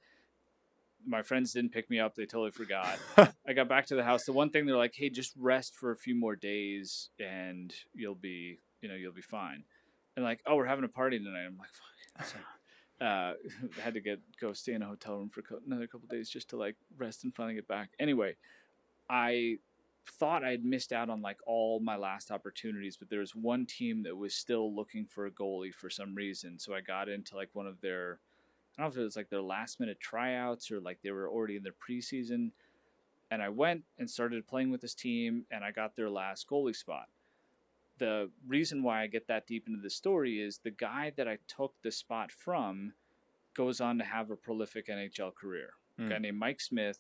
My friends didn't pick me up; they totally forgot. I got back to the house. The one thing they're like, "Hey, just rest for a few more days, and you'll be fine." And like, "Oh, we're having a party tonight." I'm like, "Fuck." So, had to go stay in a hotel room for another couple days just to like rest and finally get back. Anyway, I thought I'd missed out on like all my last opportunities, but there was one team that was still looking for a goalie for some reason. So I got into like one of their, I don't know if it was like their last minute tryouts or like they were already in their preseason. And I went and started playing with this team and I got their last goalie spot. The reason why I get that deep into the story is the guy that I took the spot from goes on to have a prolific NHL career. A guy Mm. named Mike Smith,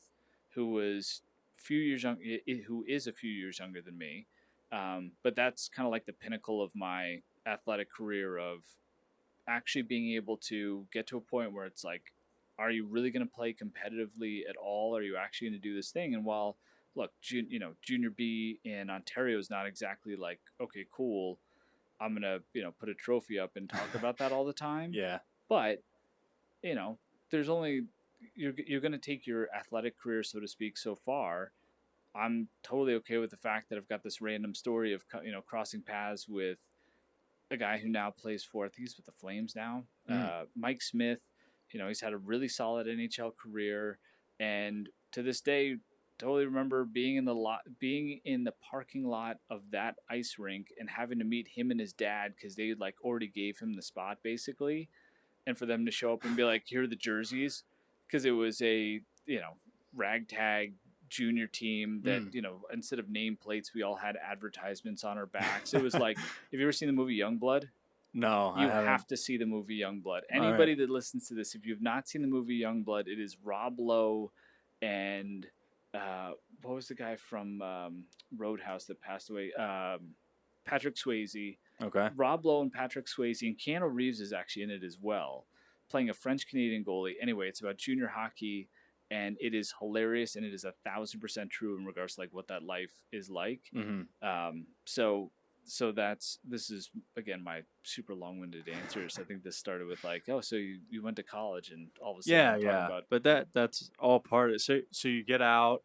who was few years young, who is a few years younger than me, but that's kind of like the pinnacle of my athletic career of actually being able to get to a point where it's like, are you really going to play competitively at all? Are you actually going to do this thing? And while look, junior B in Ontario is not exactly like okay, cool. I'm gonna put a trophy up and talk about that all the time, Yeah. but you know, there's only you're going to take your athletic career, so to speak, so far. I'm totally okay with the fact that I've got this random story of crossing paths with a guy who now plays for I think he's with the Flames now, Mm. Mike Smith. He's had a really solid NHL career, and to this day, totally remember being in the parking lot of that ice rink and having to meet him and his dad because they like already gave him the spot basically, and for them to show up and be like, "Here are the jerseys," because it was a ragtag junior team that Mm. instead of nameplates we all had advertisements on our backs. It was like, have you ever seen the movie Youngblood? No, I You haven't. have to see the movie Youngblood. All right. Anybody that listens to this, if you've not seen the movie Youngblood, it is Rob Lowe and what was the guy from Roadhouse that passed away? Patrick Swayze. Okay. Rob Lowe and Patrick Swayze, and Keanu Reeves is actually in it as well, playing a French Canadian goalie. Anyway, it's about junior hockey, and it is hilarious, and it is 1,000% true in regards to like what that life is like. Mm-hmm. So this is again my super long-winded answers. I think this started with like, oh, so you went to college, and all of a sudden Yeah, I'm talking yeah. about But that's all part of it. So you get out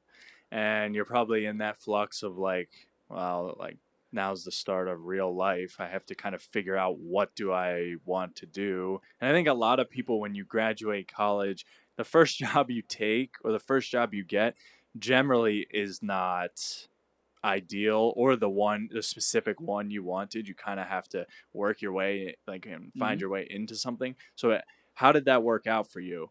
and you're probably in that flux of like, well, like now's the start of real life. I have to kind of figure out what do I want to do. And I think a lot of people when you graduate college, the first job you take or the first job you get generally is not ideal or the specific one you wanted. You kind of have to work your way like and mm-hmm. find your way into something. So how did that work out for you?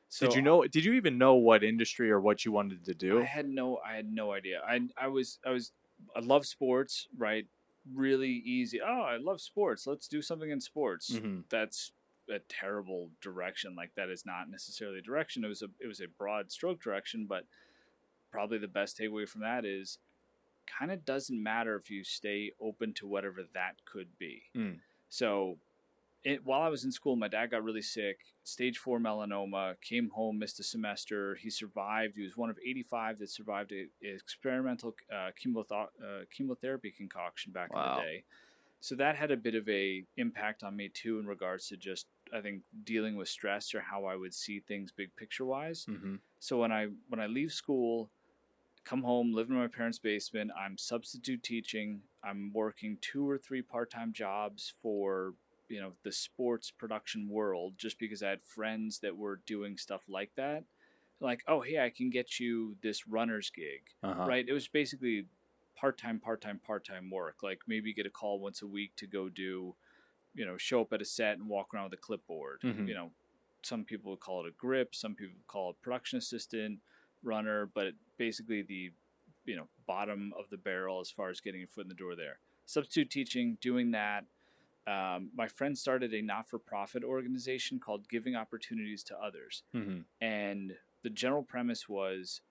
So Did you even know what industry or what you wanted to do? I had no idea. I was I love sports, right? Really easy. Oh, I love sports. Let's do something in sports. Mm-hmm. That's a terrible direction. Like that is not necessarily a direction. It was a broad stroke direction, but probably the best takeaway from that is kind of doesn't matter if you stay open to whatever that could be. Mm. So while I was in school, my dad got really sick, stage 4 melanoma, came home, missed a semester. He survived. He was one of 85 that survived a experimental chemotherapy concoction back in the Wow. day. So that had a bit of a impact on me too, in regards to just, I think, dealing with stress or how I would see things big picture wise. Mm-hmm. So when I leave school, come home, live in my parents' basement. I'm substitute teaching. I'm working 2 or 3 part-time jobs for the sports production world, just because I had friends that were doing stuff like that. Like, oh hey, I can get you this runner's gig, Uh-huh. right? It was basically part-time work. Like maybe get a call once a week to go do, show up at a set and walk around with a clipboard. Mm-hmm. Some people would call it a grip, some people would call it production assistant, runner, but basically the bottom of the barrel as far as getting your foot in the door there. Substitute teaching, doing that. My friend started a not-for-profit organization called Giving Opportunities to Others, Mm-hmm. and the general premise was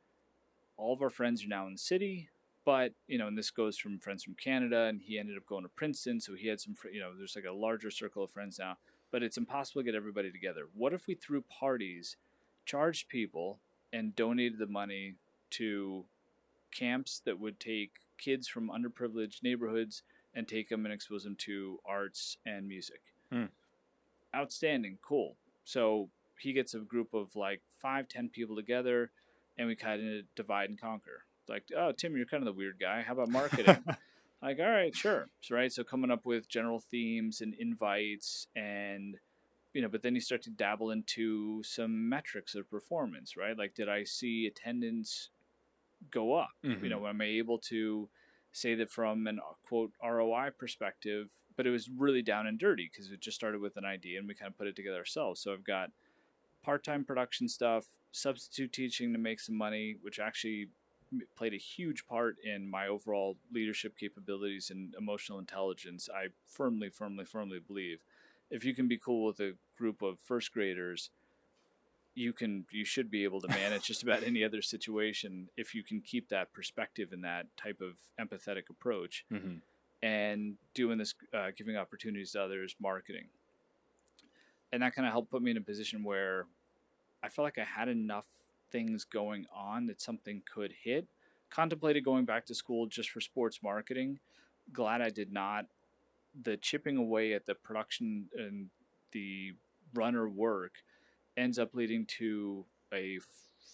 all of our friends are now in the city, but and this goes from friends from Canada, and he ended up going to Princeton, so he had some, there's like a larger circle of friends now, but it's impossible to get everybody together. What if we threw parties, charged people, and donated the money to camps that would take kids from underprivileged neighborhoods and take them and expose them to arts and music? Mm. Outstanding, cool. So he gets a group of like 5, 10 people together, and we kind of divide and conquer. Like, oh, Tim, you're kind of the weird guy. How about marketing? Like, all right, sure. So, right. So coming up with general themes and invites, and but then you start to dabble into some metrics of performance, right? Like, did I see attendance go up? Mm-hmm. Am I able to say that from an quote ROI perspective? But it was really down and dirty because it just started with an idea and we kind of put it together ourselves. So I've got part-time production stuff, substitute teaching to make some money, which actually played a huge part in my overall leadership capabilities and emotional intelligence. I firmly, firmly, firmly believe if you can be cool with a group of first graders, you should be able to manage just about any other situation if you can keep that perspective and that type of empathetic approach. Mm-hmm. And doing this, giving opportunities to others, marketing, and that kind of helped put me in a position where I felt like I had enough things going on that something could hit. Contemplated going back to school just for sports marketing. Glad I did not. The chipping away at the production and the runner work ends up leading to a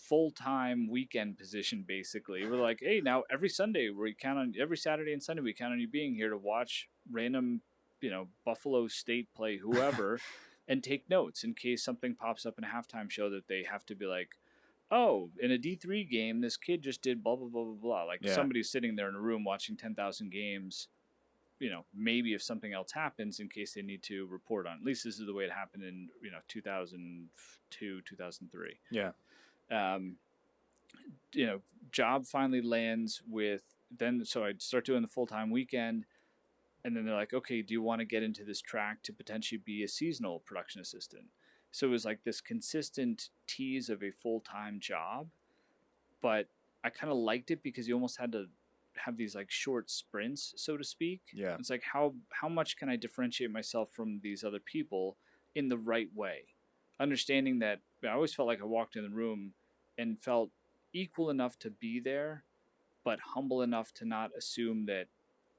full-time weekend position. Basically, we're like, hey, now every Sunday we count on, every Saturday and Sunday we count on you being here to watch random Buffalo State play whoever and take notes in case something pops up in a halftime show that they have to be like, oh, in a D3 game this kid just did blah blah blah blah blah. Like Yeah. somebody's sitting there in a room watching 10,000 games, maybe if something else happens in case they need to report on. At least this is the way it happened in 2002, 2003. Yeah. Um, Job finally lands with then. So I start doing the full time weekend, and then they're like, okay, do you want to get into this track to potentially be a seasonal production assistant? So it was like this consistent tease of a full time job, but I kind of liked it because you almost had to have these like short sprints, so to speak. Yeah. It's like how much can I differentiate myself from these other people in the right way? Understanding that I always felt like I walked in the room and felt equal enough to be there, but humble enough to not assume that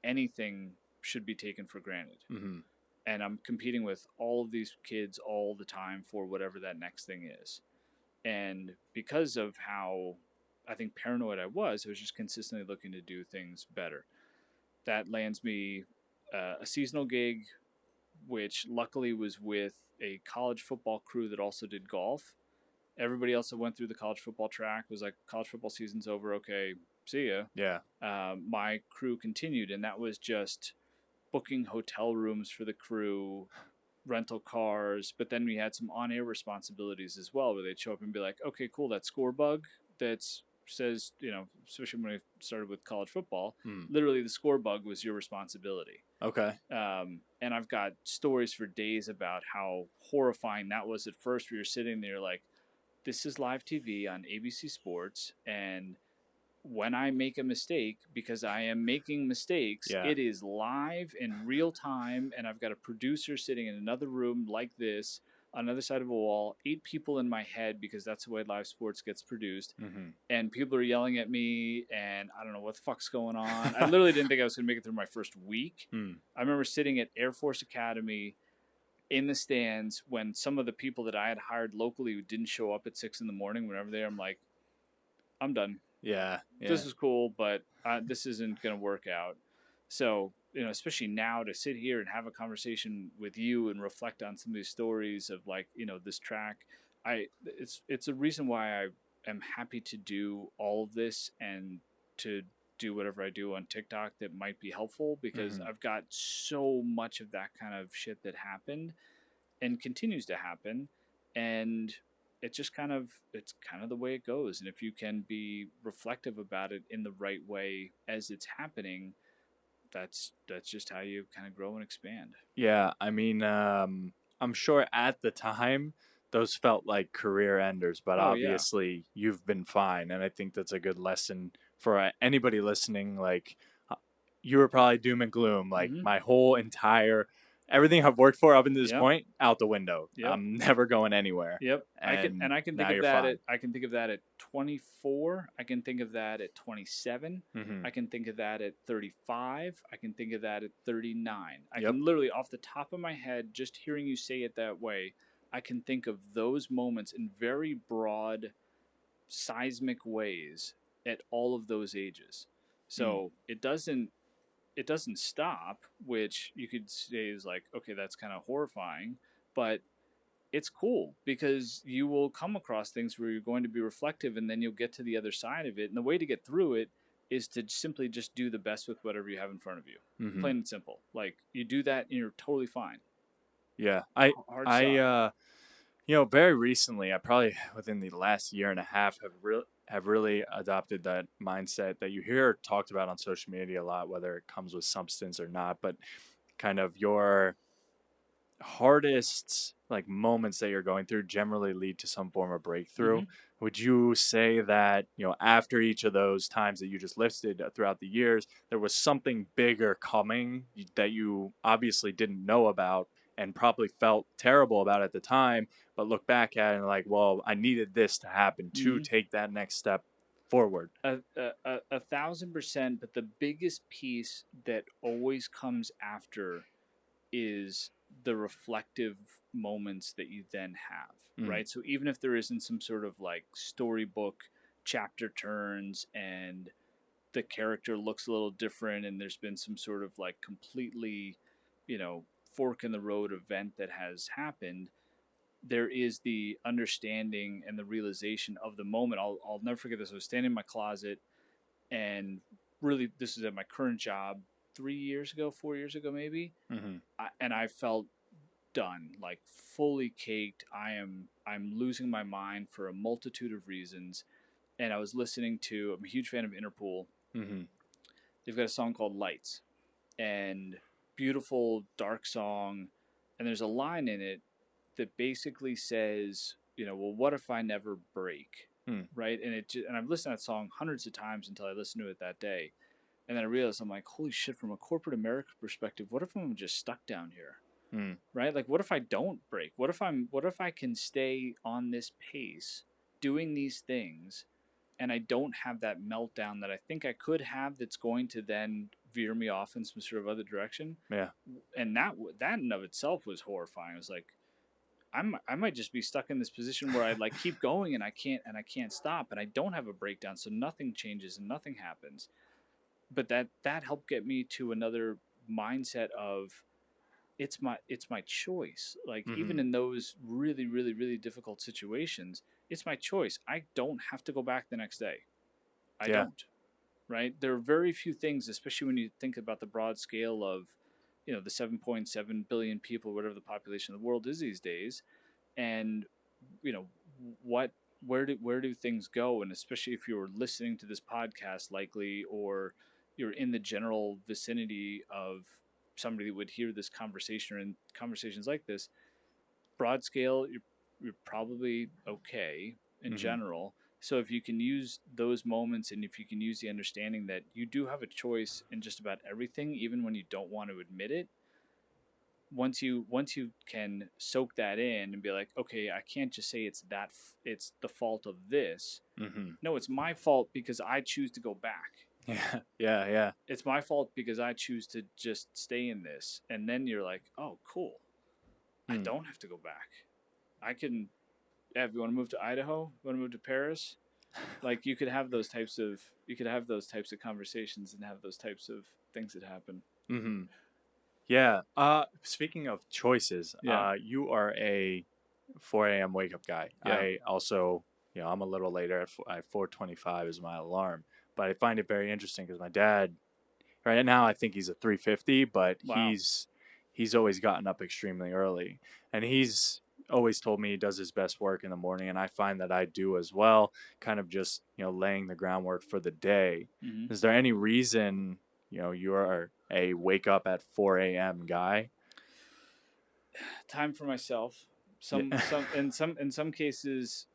anything should be taken for granted. Mm-hmm. And I'm competing with all of these kids all the time for whatever that next thing is. And because of how I think paranoid I was just consistently looking to do things better. That lands me a seasonal gig, which luckily was with a college football crew that also did golf. Everybody else that went through the college football track was like, college football season's over. Okay, see ya. Yeah. My crew continued, and that was just booking hotel rooms for the crew, rental cars, but then we had some on-air responsibilities as well, where they'd show up and be like, okay, cool, that Scorebug that's says, especially when I started with college football, Mm. literally the scorebug was your responsibility. Okay. And I've got stories for days about how horrifying that was at first, where you're sitting there like, this is live TV on ABC Sports, and when I make a mistake, because I am making mistakes, Yeah. it is live in real time, and I've got a producer sitting in another room like this, on the other side of a wall, 8 people in my head, because that's the way live sports gets produced, Mm-hmm. and people are yelling at me, and I don't know what the fuck's going on. I literally didn't think I was going to make it through my first week. Mm. I remember sitting at Air Force Academy in the stands when some of the people that I had hired locally who didn't show up at 6 in the morning, whenever they are, I'm like, I'm done. Yeah. This is cool, but this isn't going to work out. So, especially now, to sit here and have a conversation with you and reflect on some of these stories of, like, this track, it's a reason why I am happy to do all of this and to do whatever I do on TikTok that might be helpful, because Mm-hmm. I've got so much of that kind of shit that happened and continues to happen, and it's kind of the way it goes. And if you can be reflective about it in the right way as it's happening, that's just how you kind of grow and expand. Yeah. I mean, I'm sure at the time those felt like career enders, but Oh yeah. obviously you've been fine, and I think that's a good lesson for anybody listening. Like, uh, you were probably doom and gloom. Like Mm-hmm. my whole entire everything I've worked for up until this Yep. point out the window. Yep. I'm never going anywhere, Yep. and I can now think of you're that fine. at I can think of that at 24. I can think of that at 27. Mm-hmm. I can think of that at 35. I can think of that at 39. I Yep. can literally, off the top of my head, just hearing you say it that way, I can think of those moments in very broad, seismic ways at all of those ages. Mm. So it doesn't stop, which you could say is like, okay, that's kind of horrifying, but it's cool because you will come across things where you're going to be reflective, and then you'll get to the other side of it. And the way to get through it is to simply just do the best with whatever you have in front of you. Mm-hmm. Plain and simple. Like, you do that and you're totally fine. Yeah. Hard I stop. very recently, I probably within the last year and a half have really adopted that mindset that you hear talked about on social media a lot, whether it comes with substance or not, but kind of your hardest like moments that you're going through generally lead to some form of breakthrough. Mm-hmm. Would you say that, after each of those times that you just listed throughout the years, there was something bigger coming that you obviously didn't know about and probably felt terrible about at the time, but look back at it and like, well, I needed this to happen to Mm-hmm. take that next step forward? 1,000%. But the biggest piece that always comes after is the reflective moments that you then have, Mm. right? So even if there isn't some sort of like storybook chapter turns, and the character looks a little different, and there's been some sort of like completely, fork in the road event that has happened, there is the understanding and the realization of the moment. I'll never forget this. I was standing in my closet, and really, this is at my current job 3 years ago, 4 years ago, maybe. Mm-hmm. And I felt done, like fully caked. I'm losing my mind for a multitude of reasons. And I was listening to, I'm a huge fan of Interpol. Mm-hmm. They've got a song called Lights, and beautiful dark song, and there's a line in it that basically says, well, what if I never break? Mm. Right? And I've listened to that song hundreds of times until I listened to it that day. And then I realized, I'm like, holy shit, from a corporate America perspective, what if I'm just stuck down here? Mm. Right? Like, what if I don't break? What if I can stay on this pace doing these things, and I don't have that meltdown that I think I could have, that's going to then veer me off in some sort of other direction? Yeah. And that in of itself was horrifying. I was like, I might just be stuck in this position where I like keep going, and I can't stop, and I don't have a breakdown, so nothing changes and nothing happens. But that helped get me to another mindset of, it's my choice. Like, Mm-hmm. even in those really, really, really difficult situations, it's my choice. I don't have to go back the next day. I Yeah. don't. Right? There are very few things, especially when you think about the broad scale of, the 7.7 billion people, whatever the population of the world is these days, and, you know what where do things go? And especially if you're listening to this podcast, likely, or you're in the general vicinity of somebody that would hear this conversation or in conversations like this, broad scale, you're probably okay in Mm-hmm. general. So if you can use those moments, and if you can use the understanding that you do have a choice in just about everything, even when you don't want to admit it, once you can soak that in and be like, okay, I can't just say it's the fault of this. Mm-hmm. No, it's my fault because I choose to go back. Yeah. Yeah. Yeah. It's my fault because I choose to just stay in this. And then you're like, oh, cool. I Mm. don't have to go back. I can. Yeah, if you want to move to Idaho, you want to move to Paris, like you could have those types of conversations and have those types of things that happen. Mm-hmm. Yeah. Speaking of choices, Yeah. you are a 4 a.m. wake up guy. Yeah. I also, I'm a little later. At 4:25 is my alarm, but I find it very interesting because my dad, right now, I think he's a 3:50, but Wow. he's always gotten up extremely early, and he's always told me he does his best work in the morning, and I find that I do as well. Kind of just laying the groundwork for the day. Mm-hmm. Is there any reason you are a wake up at 4 a.m. guy? Time for myself. Yeah. In some cases,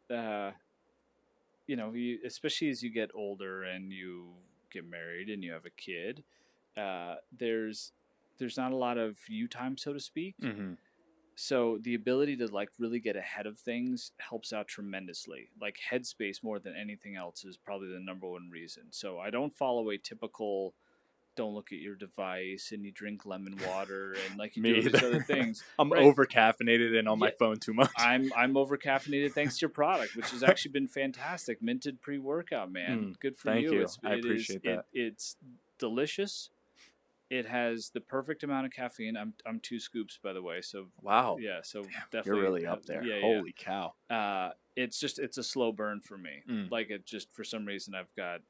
especially as you get older and you get married and you have a kid, there's not a lot of you time, so to speak. Mm-hmm. So the ability to like really get ahead of things helps out tremendously. Like headspace more than anything else is probably the number one reason. So I don't follow a typical don't look at your device and you drink lemon water and like you do Me all these either. other things. I'm Right. over caffeinated and on Yeah. my phone too much. I'm over caffeinated thanks to your product, which has actually been fantastic. Minted pre-workout, man. Good for Thank you. you. I appreciate that. It's delicious. It has the perfect amount of caffeine. I'm 2 scoops, by the way. So Wow. yeah, so Damn, definitely you're really up there. Yeah, Holy cow. it's a slow burn for me. Mm. Like it just for some reason I've got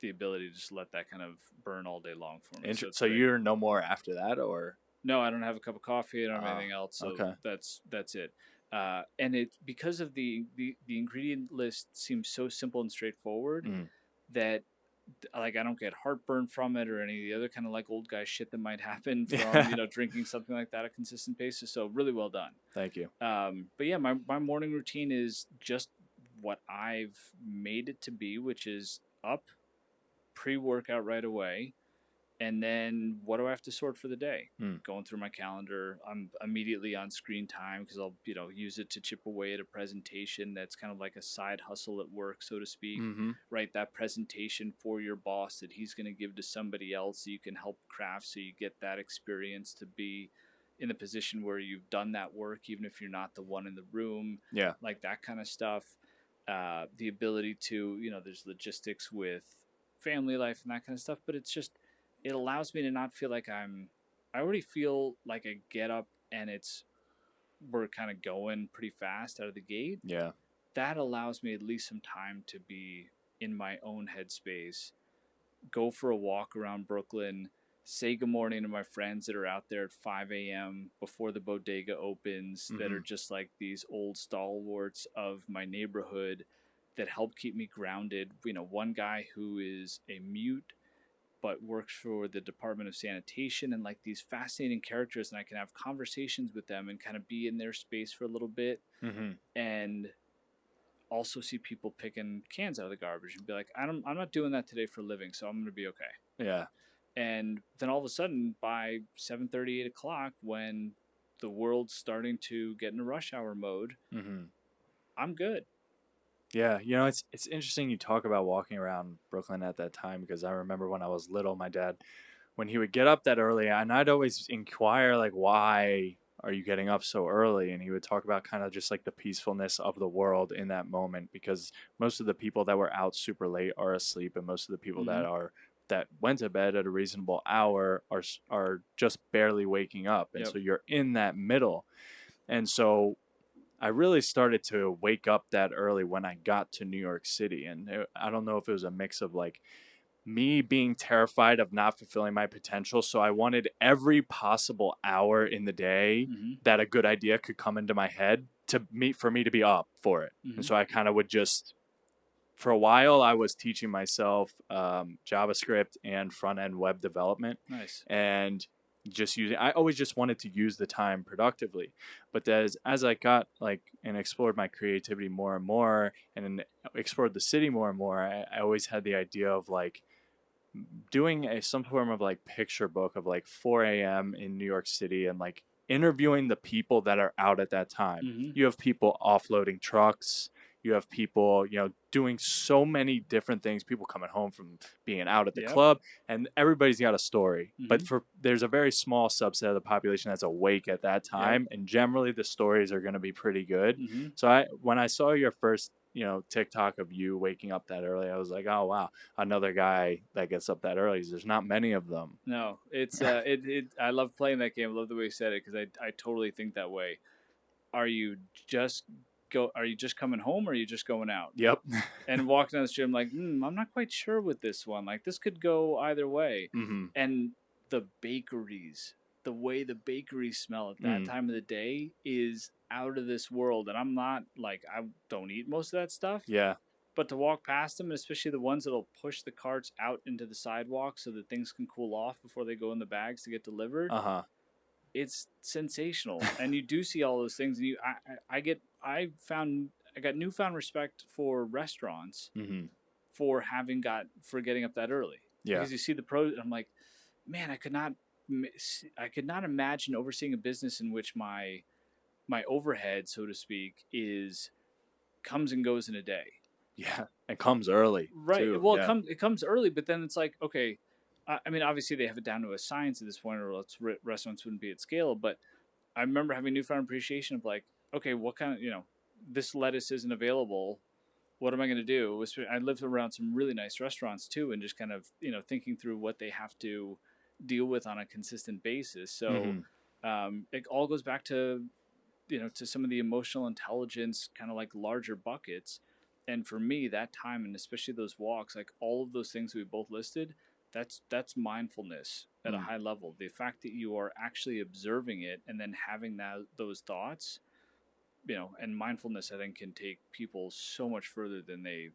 the ability to just let that kind of burn all day long for me. So you're no more after that, or? No, I don't have a cup of coffee. I don't have anything else. So okay. that's it. And it's because of the ingredient list seems so simple and straightforward that like I don't get heartburn from it or any of the other kind of like old guy shit that might happen from drinking something like that at a consistent basis. So really well done. Thank you. But yeah, my morning routine is just what I've made it to be, which is up, pre-workout right away, and then what do I have to sort for the day? Going through my calendar, I'm immediately on screen time because I'll use it to chip away at a presentation that's kind of like a side hustle at work, so to speak. Mm-hmm. Write that presentation for your boss that he's going to give to somebody else so you can help craft, so you get that experience to be in the position where you've done that work, even if you're not the one in the room. Yeah. Like that kind of stuff. The ability to, there's logistics with family life and that kind of stuff, but it allows me to not feel like I already feel like I get up and we're kind of going pretty fast out of the gate. Yeah. That allows me at least some time to be in my own headspace, go for a walk around Brooklyn, say good morning to my friends that are out there at 5 a.m. before the bodega opens, that are just like these old stalwarts of my neighborhood that help keep me grounded. One guy who is a mute but works for the Department of Sanitation, and like these fascinating characters, and I can have conversations with them and kind of be in their space for a little bit, and also see people picking cans out of the garbage and be like, I'm not doing that today for a living, so I'm going to be okay. Yeah. And then all of a sudden, by 7:30, 8 o'clock, when the world's starting to get into rush hour mode, I'm good. Yeah, it's interesting you talk about walking around Brooklyn at that time, because I remember when I was little, my dad, when he would get up that early, and I'd always inquire like, why are you getting up so early? And he would talk about kind of just like the peacefulness of the world in that moment, because most of the people that were out super late are asleep, and most of the people that went to bed at a reasonable hour are just barely waking up, and so you're in that middle. And so I really started to wake up that early when I got to New York City. And I don't know if it was a mix of like me being terrified of not fulfilling my potential. So I wanted every possible hour in the day that a good idea could come into my head for me to be up for it. Mm-hmm. And so I kind of would just, for a while, I was teaching myself JavaScript and front end web development. Nice. And I always just wanted to use the time productively. But as I got and explored my creativity more and more and explored the city more and more, I always had the idea of doing some form of picture book of 4 a.m. in New York City and interviewing the people that are out at that time. Mm-hmm. You have people offloading trucks. You have people, doing so many different things. People coming home from being out at the club, and everybody's got a story. Mm-hmm. But there's a very small subset of the population that's awake at that time, and generally the stories are going to be pretty good. Mm-hmm. So when I saw your first, TikTok of you waking up that early, I was like, oh wow, another guy that gets up that early. There's not many of them. No, it's I love playing that game. I love the way you said it because I totally think that way. Are you just coming home or are you just going out? Yep. And walking down the street, I'm like, I'm not quite sure with this one. Like, this could go either way. Mm-hmm. And the bakeries, the way the bakeries smell at that time of the day is out of this world. And I'm not I don't eat most of that stuff. Yeah. But to walk past them, especially the ones that'll push the carts out into the sidewalk so that things can cool off before they go in the bags to get delivered. It's sensational. And you do see all those things. And I got newfound respect for restaurants for getting up that early. Yeah. Because you see the pros, and I'm like, man, I could not imagine overseeing a business in which my overhead, so to speak, comes and goes in a day. Yeah, it comes early. Right. Too. Well, yeah. it comes early, but then it's like, okay, I mean, obviously they have it down to a science at this point, or else restaurants wouldn't be at scale. But I remember having newfound appreciation of okay, what kind of, this lettuce isn't available. What am I going to do? I lived around some really nice restaurants too, and just kind of, thinking through what they have to deal with on a consistent basis. So it all goes back to, to some of the emotional intelligence, kind of larger buckets. And for me, that time, and especially those walks, all of those things we both listed, that's mindfulness at a high level. The fact that you are actually observing it and then having those thoughts, and mindfulness, I think, can take people so much further than they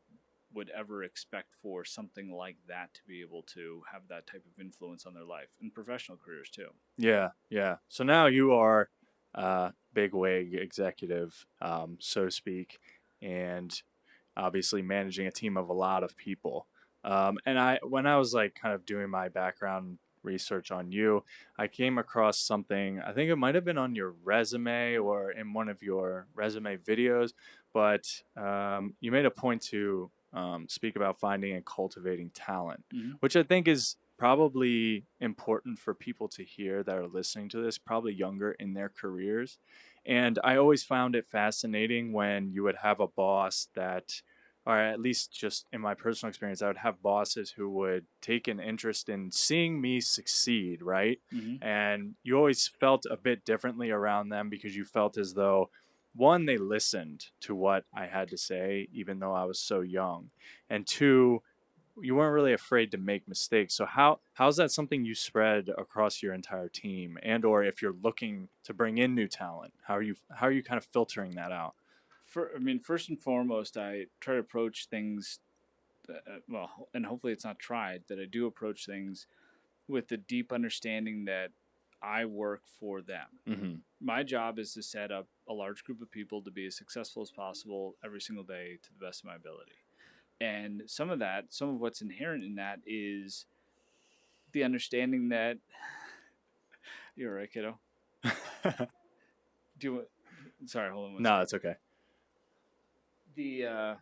would ever expect for something like that to be able to have that type of influence on their life and professional careers too. Yeah, yeah. So now you are a bigwig executive, so to speak, and obviously managing a team of a lot of people. And when I was kind of doing my background research on you, I came across something. I think it might have been on your resume or in one of your resume videos, but you made a point to speak about finding and cultivating talent, which I think is probably important for people to hear that are listening to this, probably younger in their careers. And I always found it fascinating when you would have a boss that, or at least just in my personal experience, I would have bosses who would take an interest in seeing me succeed, right? And you always felt a bit differently around them because you felt as though, one, they listened to what I had to say, even though I was so young. And two, you weren't really afraid to make mistakes. So how's that something you spread across your entire team? And or if you're looking to bring in new talent, how are you kind of filtering that out? First and foremost, I try to approach things, and hopefully it's not tried, that I do approach things with the deep understanding that I work for them. My job is to set up a large group of people to be as successful as possible every single day to the best of my ability. And some of what's inherent in that is the understanding that you're right, kiddo. Sorry, hold on one second. No, it's okay. You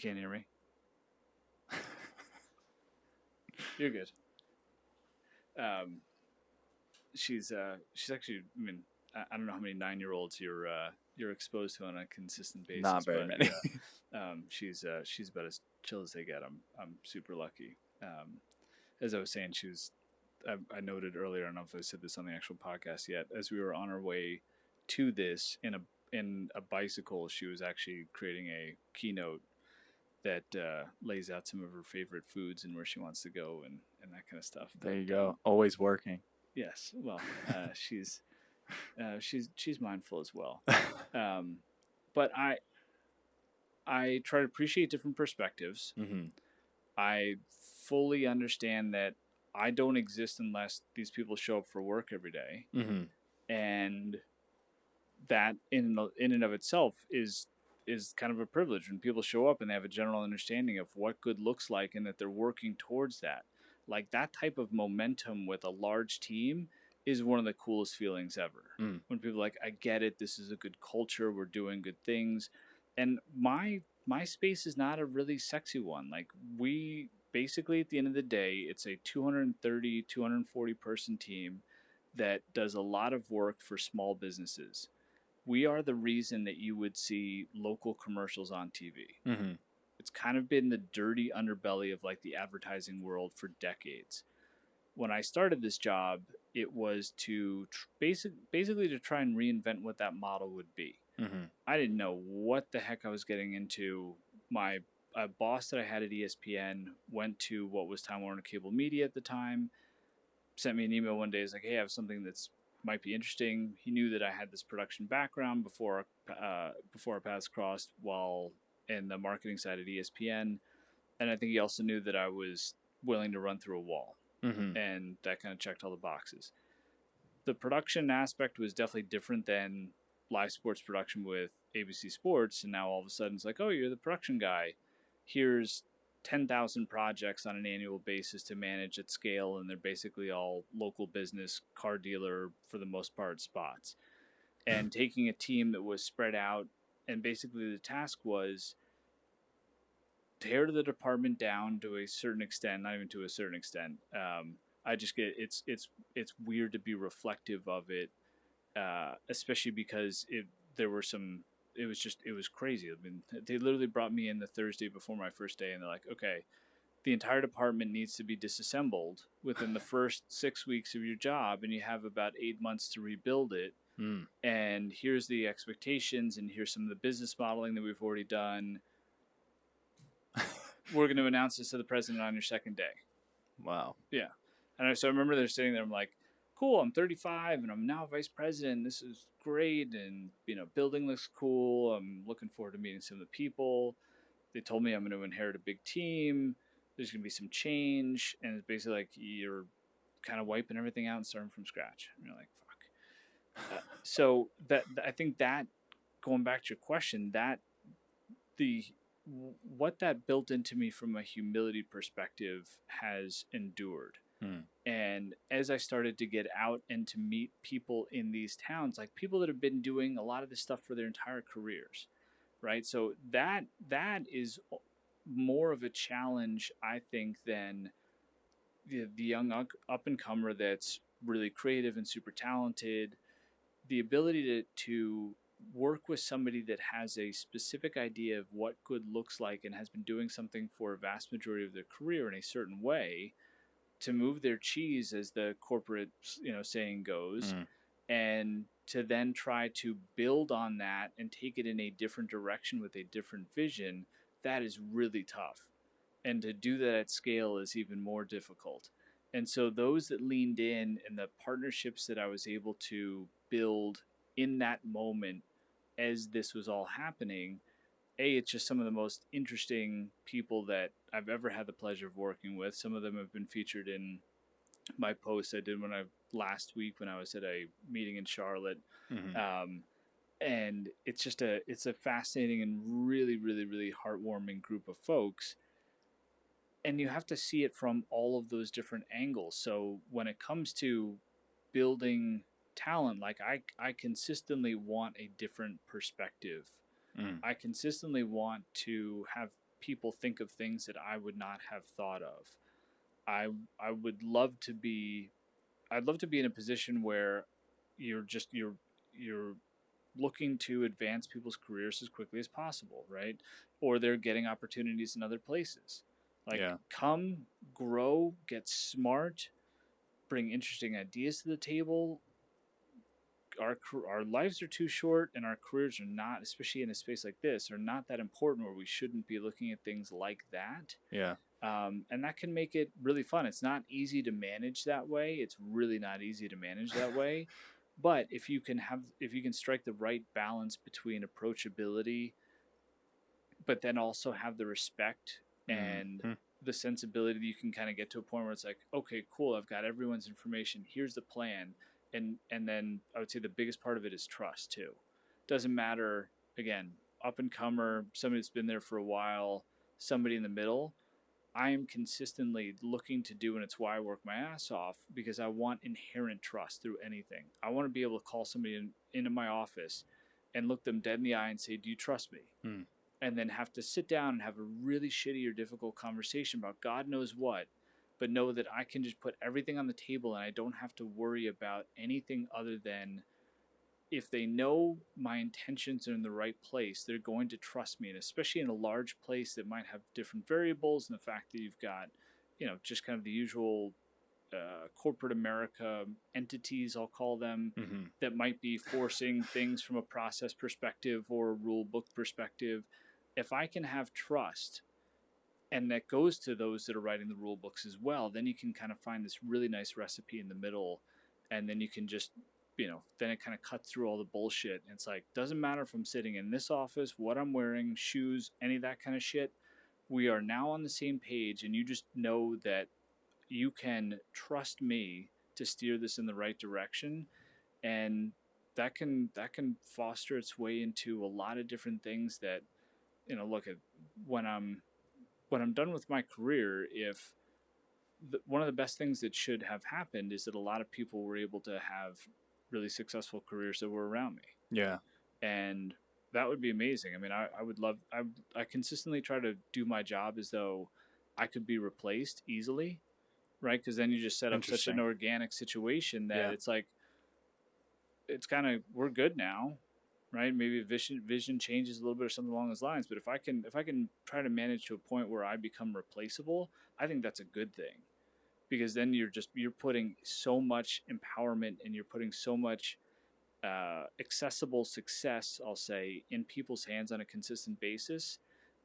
can't hear me. You're good. She's actually, I don't know how many 9-year-olds you're exposed to on a consistent basis. Not very many. She's about as chill as they get. I'm super lucky. As I was saying, I noted earlier, I don't know if I said this on the actual podcast yet, as we were on our way to this in a bicycle, she was actually creating a keynote that lays out some of her favorite foods and where she wants to go and that kind of stuff. There you go. Always working. Yes. Well, she's mindful as well. Um, but I try to appreciate different perspectives. Mm-hmm. I fully understand that I don't exist unless these people show up for work every day, Mm-hmm. and that in and of itself is kind of a privilege when people show up and they have a general understanding of what good looks like and that they're working towards that. Like that type of momentum with a large team is one of the coolest feelings ever. Mm. When people are like, I get it, this is a good culture, we're doing good things. And my space is not a really sexy one. Like we basically at the end of the day, it's a 230, 240 person team that does a lot of work for small businesses. We are the reason that you would see local commercials on TV. Mm-hmm. It's kind of been the dirty underbelly of like the advertising world for decades. When I started this job, it was to basically to try and reinvent what that model would be. Mm-hmm. I didn't know what the heck I was getting into. My boss that I had at ESPN went to what was Time Warner Cable Media at the time, sent me an email one day. He's like, "Hey, I have something that's might be interesting." He knew that I had this production background before our paths crossed while in the marketing side at ESPN, and I think he also knew that I was willing to run through a wall, Mm-hmm. and that kind of checked all the boxes. The production aspect was definitely different than live sports production with ABC Sports, and now all of a sudden it's like, oh, you're the production guy. Here's 10,000 projects on an annual basis to manage at scale, and they're basically all local business, car dealer, for the most part, spots. And taking a team that was spread out, and basically the task was tear the department down to a certain extent, not even to a certain extent. I just get it's weird to be reflective of it, especially because there were some. It was crazy. I mean, they literally brought me in the Thursday before my first day, and they're like, "Okay, the entire department needs to be disassembled within the first 6 weeks of your job, and you have about 8 months to rebuild it. Mm. And here's the expectations, and here's some of the business modeling that we've already done. We're going to announce this to the president on your second day." Wow. Yeah. And so I remember they're sitting there. I'm like, cool, I'm 35 and I'm now vice president. This is great. And, building looks cool. I'm looking forward to meeting some of the people. They told me I'm going to inherit a big team. There's going to be some change. And it's basically like you're kind of wiping everything out and starting from scratch. And you're like, fuck. So that I think that going back to your question, that the what that built into me from a humility perspective has endured. Mm. And as I started to get out and to meet people in these towns, like people that have been doing a lot of this stuff for their entire careers, right? So that is more of a challenge, I think, than the young up and comer that's really creative and super talented. The ability to work with somebody that has a specific idea of what good looks like and has been doing something for a vast majority of their career in a certain way, to move their cheese, as the corporate saying goes, Mm. and to then try to build on that and take it in a different direction with a different vision, that is really tough. And to do that at scale is even more difficult. And so those that leaned in and the partnerships that I was able to build in that moment as this was all happening, it's just some of the most interesting people that I've ever had the pleasure of working with. Some of them have been featured in my posts I did last week when I was at a meeting in Charlotte. Mm-hmm. And it's just it's a fascinating and really, really, really heartwarming group of folks. And you have to see it from all of those different angles. So when it comes to building talent, like I consistently want a different perspective. Mm. I consistently want to have people think of things that I would not have thought of. I I would love to be I'd love to be in a position where you're looking to advance people's careers as quickly as possible, right? Or they're getting opportunities in other places. Like Yeah. come, grow, get smart, bring interesting ideas to the table. Our lives are too short, and our careers are not, especially in a space like this, are not that important where we shouldn't be looking at things like that. Yeah. And that can make it really fun. It's not easy to manage that way. It's really not easy to manage that way. But if you can strike the right balance between approachability, but then also have the respect and Mm-hmm. the sensibility that you can kind of get to a point where it's like, okay, cool, I've got everyone's information. Here's the plan. And then I would say the biggest part of it is trust too. Doesn't matter, again, up and comer, somebody that's been there for a while, somebody in the middle. I am consistently looking to do, and it's why I work my ass off, because I want inherent trust through anything. I want to be able to call somebody into my office and look them dead in the eye and say, do you trust me? Mm. And then have to sit down and have a really shitty or difficult conversation about God knows what, but know that I can just put everything on the table and I don't have to worry about anything other than, if they know my intentions are in the right place, they're going to trust me. And especially in a large place that might have different variables, and the fact that you've got, just kind of the usual corporate America entities, I'll call them, Mm-hmm. that might be forcing things from a process perspective or a rule book perspective. If I can have trust, and that goes to those that are writing the rule books as well, then you can kind of find this really nice recipe in the middle, and then you can just, then it kind of cuts through all the bullshit. And it's like, doesn't matter if I'm sitting in this office, what I'm wearing, shoes, any of that kind of shit. We are now on the same page, and you just know that you can trust me to steer this in the right direction. And that can foster its way into a lot of different things that, look at, when I'm done with my career, if one of the best things that should have happened is that a lot of people were able to have really successful careers that were around me. Yeah. And that would be amazing. I mean, I would love, I consistently try to do my job as though I could be replaced easily, right? Because then you just set up such an Interesting. organic situation that Yeah. it's like, it's kind of, we're good now, right? Maybe vision changes a little bit or something along those lines. But if I can try to manage to a point where I become replaceable, I think that's a good thing, because then you're putting so much empowerment, and you're putting so much accessible success, I'll say, in people's hands on a consistent basis,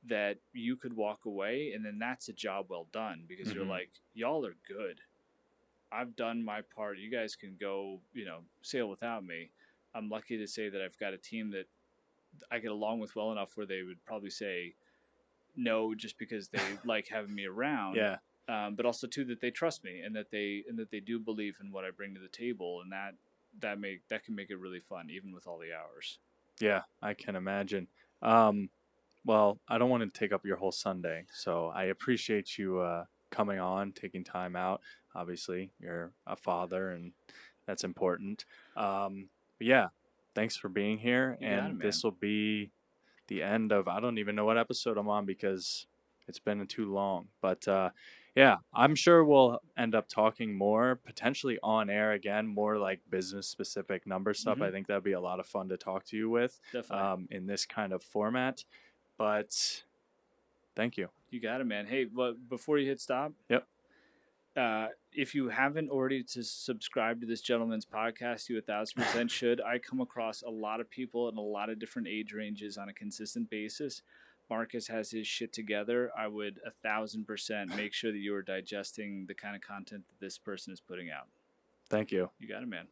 that you could walk away, and then that's a job well done, because you're Mm-hmm. like, y'all are good. I've done my part. You guys can go, sail without me. I'm lucky to say that I've got a team that I get along with well enough where they would probably say no just because they like having me around, Yeah. but also too that they trust me, and that they do believe in what I bring to the table, and that can make it really fun even with all the hours. Yeah. I can imagine. Um, well, I don't want to take up your whole Sunday, so I appreciate you coming on, taking time out. Obviously, you're a father, and that's important. But yeah, thanks for being here. You got it, And man. this will be the end of, I don't even know what episode I'm on because it's been too long. But yeah, I'm sure we'll end up talking more, potentially on air again, more like business specific number stuff. Mm-hmm. I think that'd be a lot of fun to talk to you with Definitely. in this kind of format. But thank you. You got it, man. Hey, but before you hit stop, Yep. if you haven't already to subscribe to this gentleman's podcast, you 1,000% should. I come across a lot of people in a lot of different age ranges on a consistent basis. Marcus has his shit together. I would 1,000% make sure that you are digesting the kind of content that this person is putting out. Thank you. You got it, man.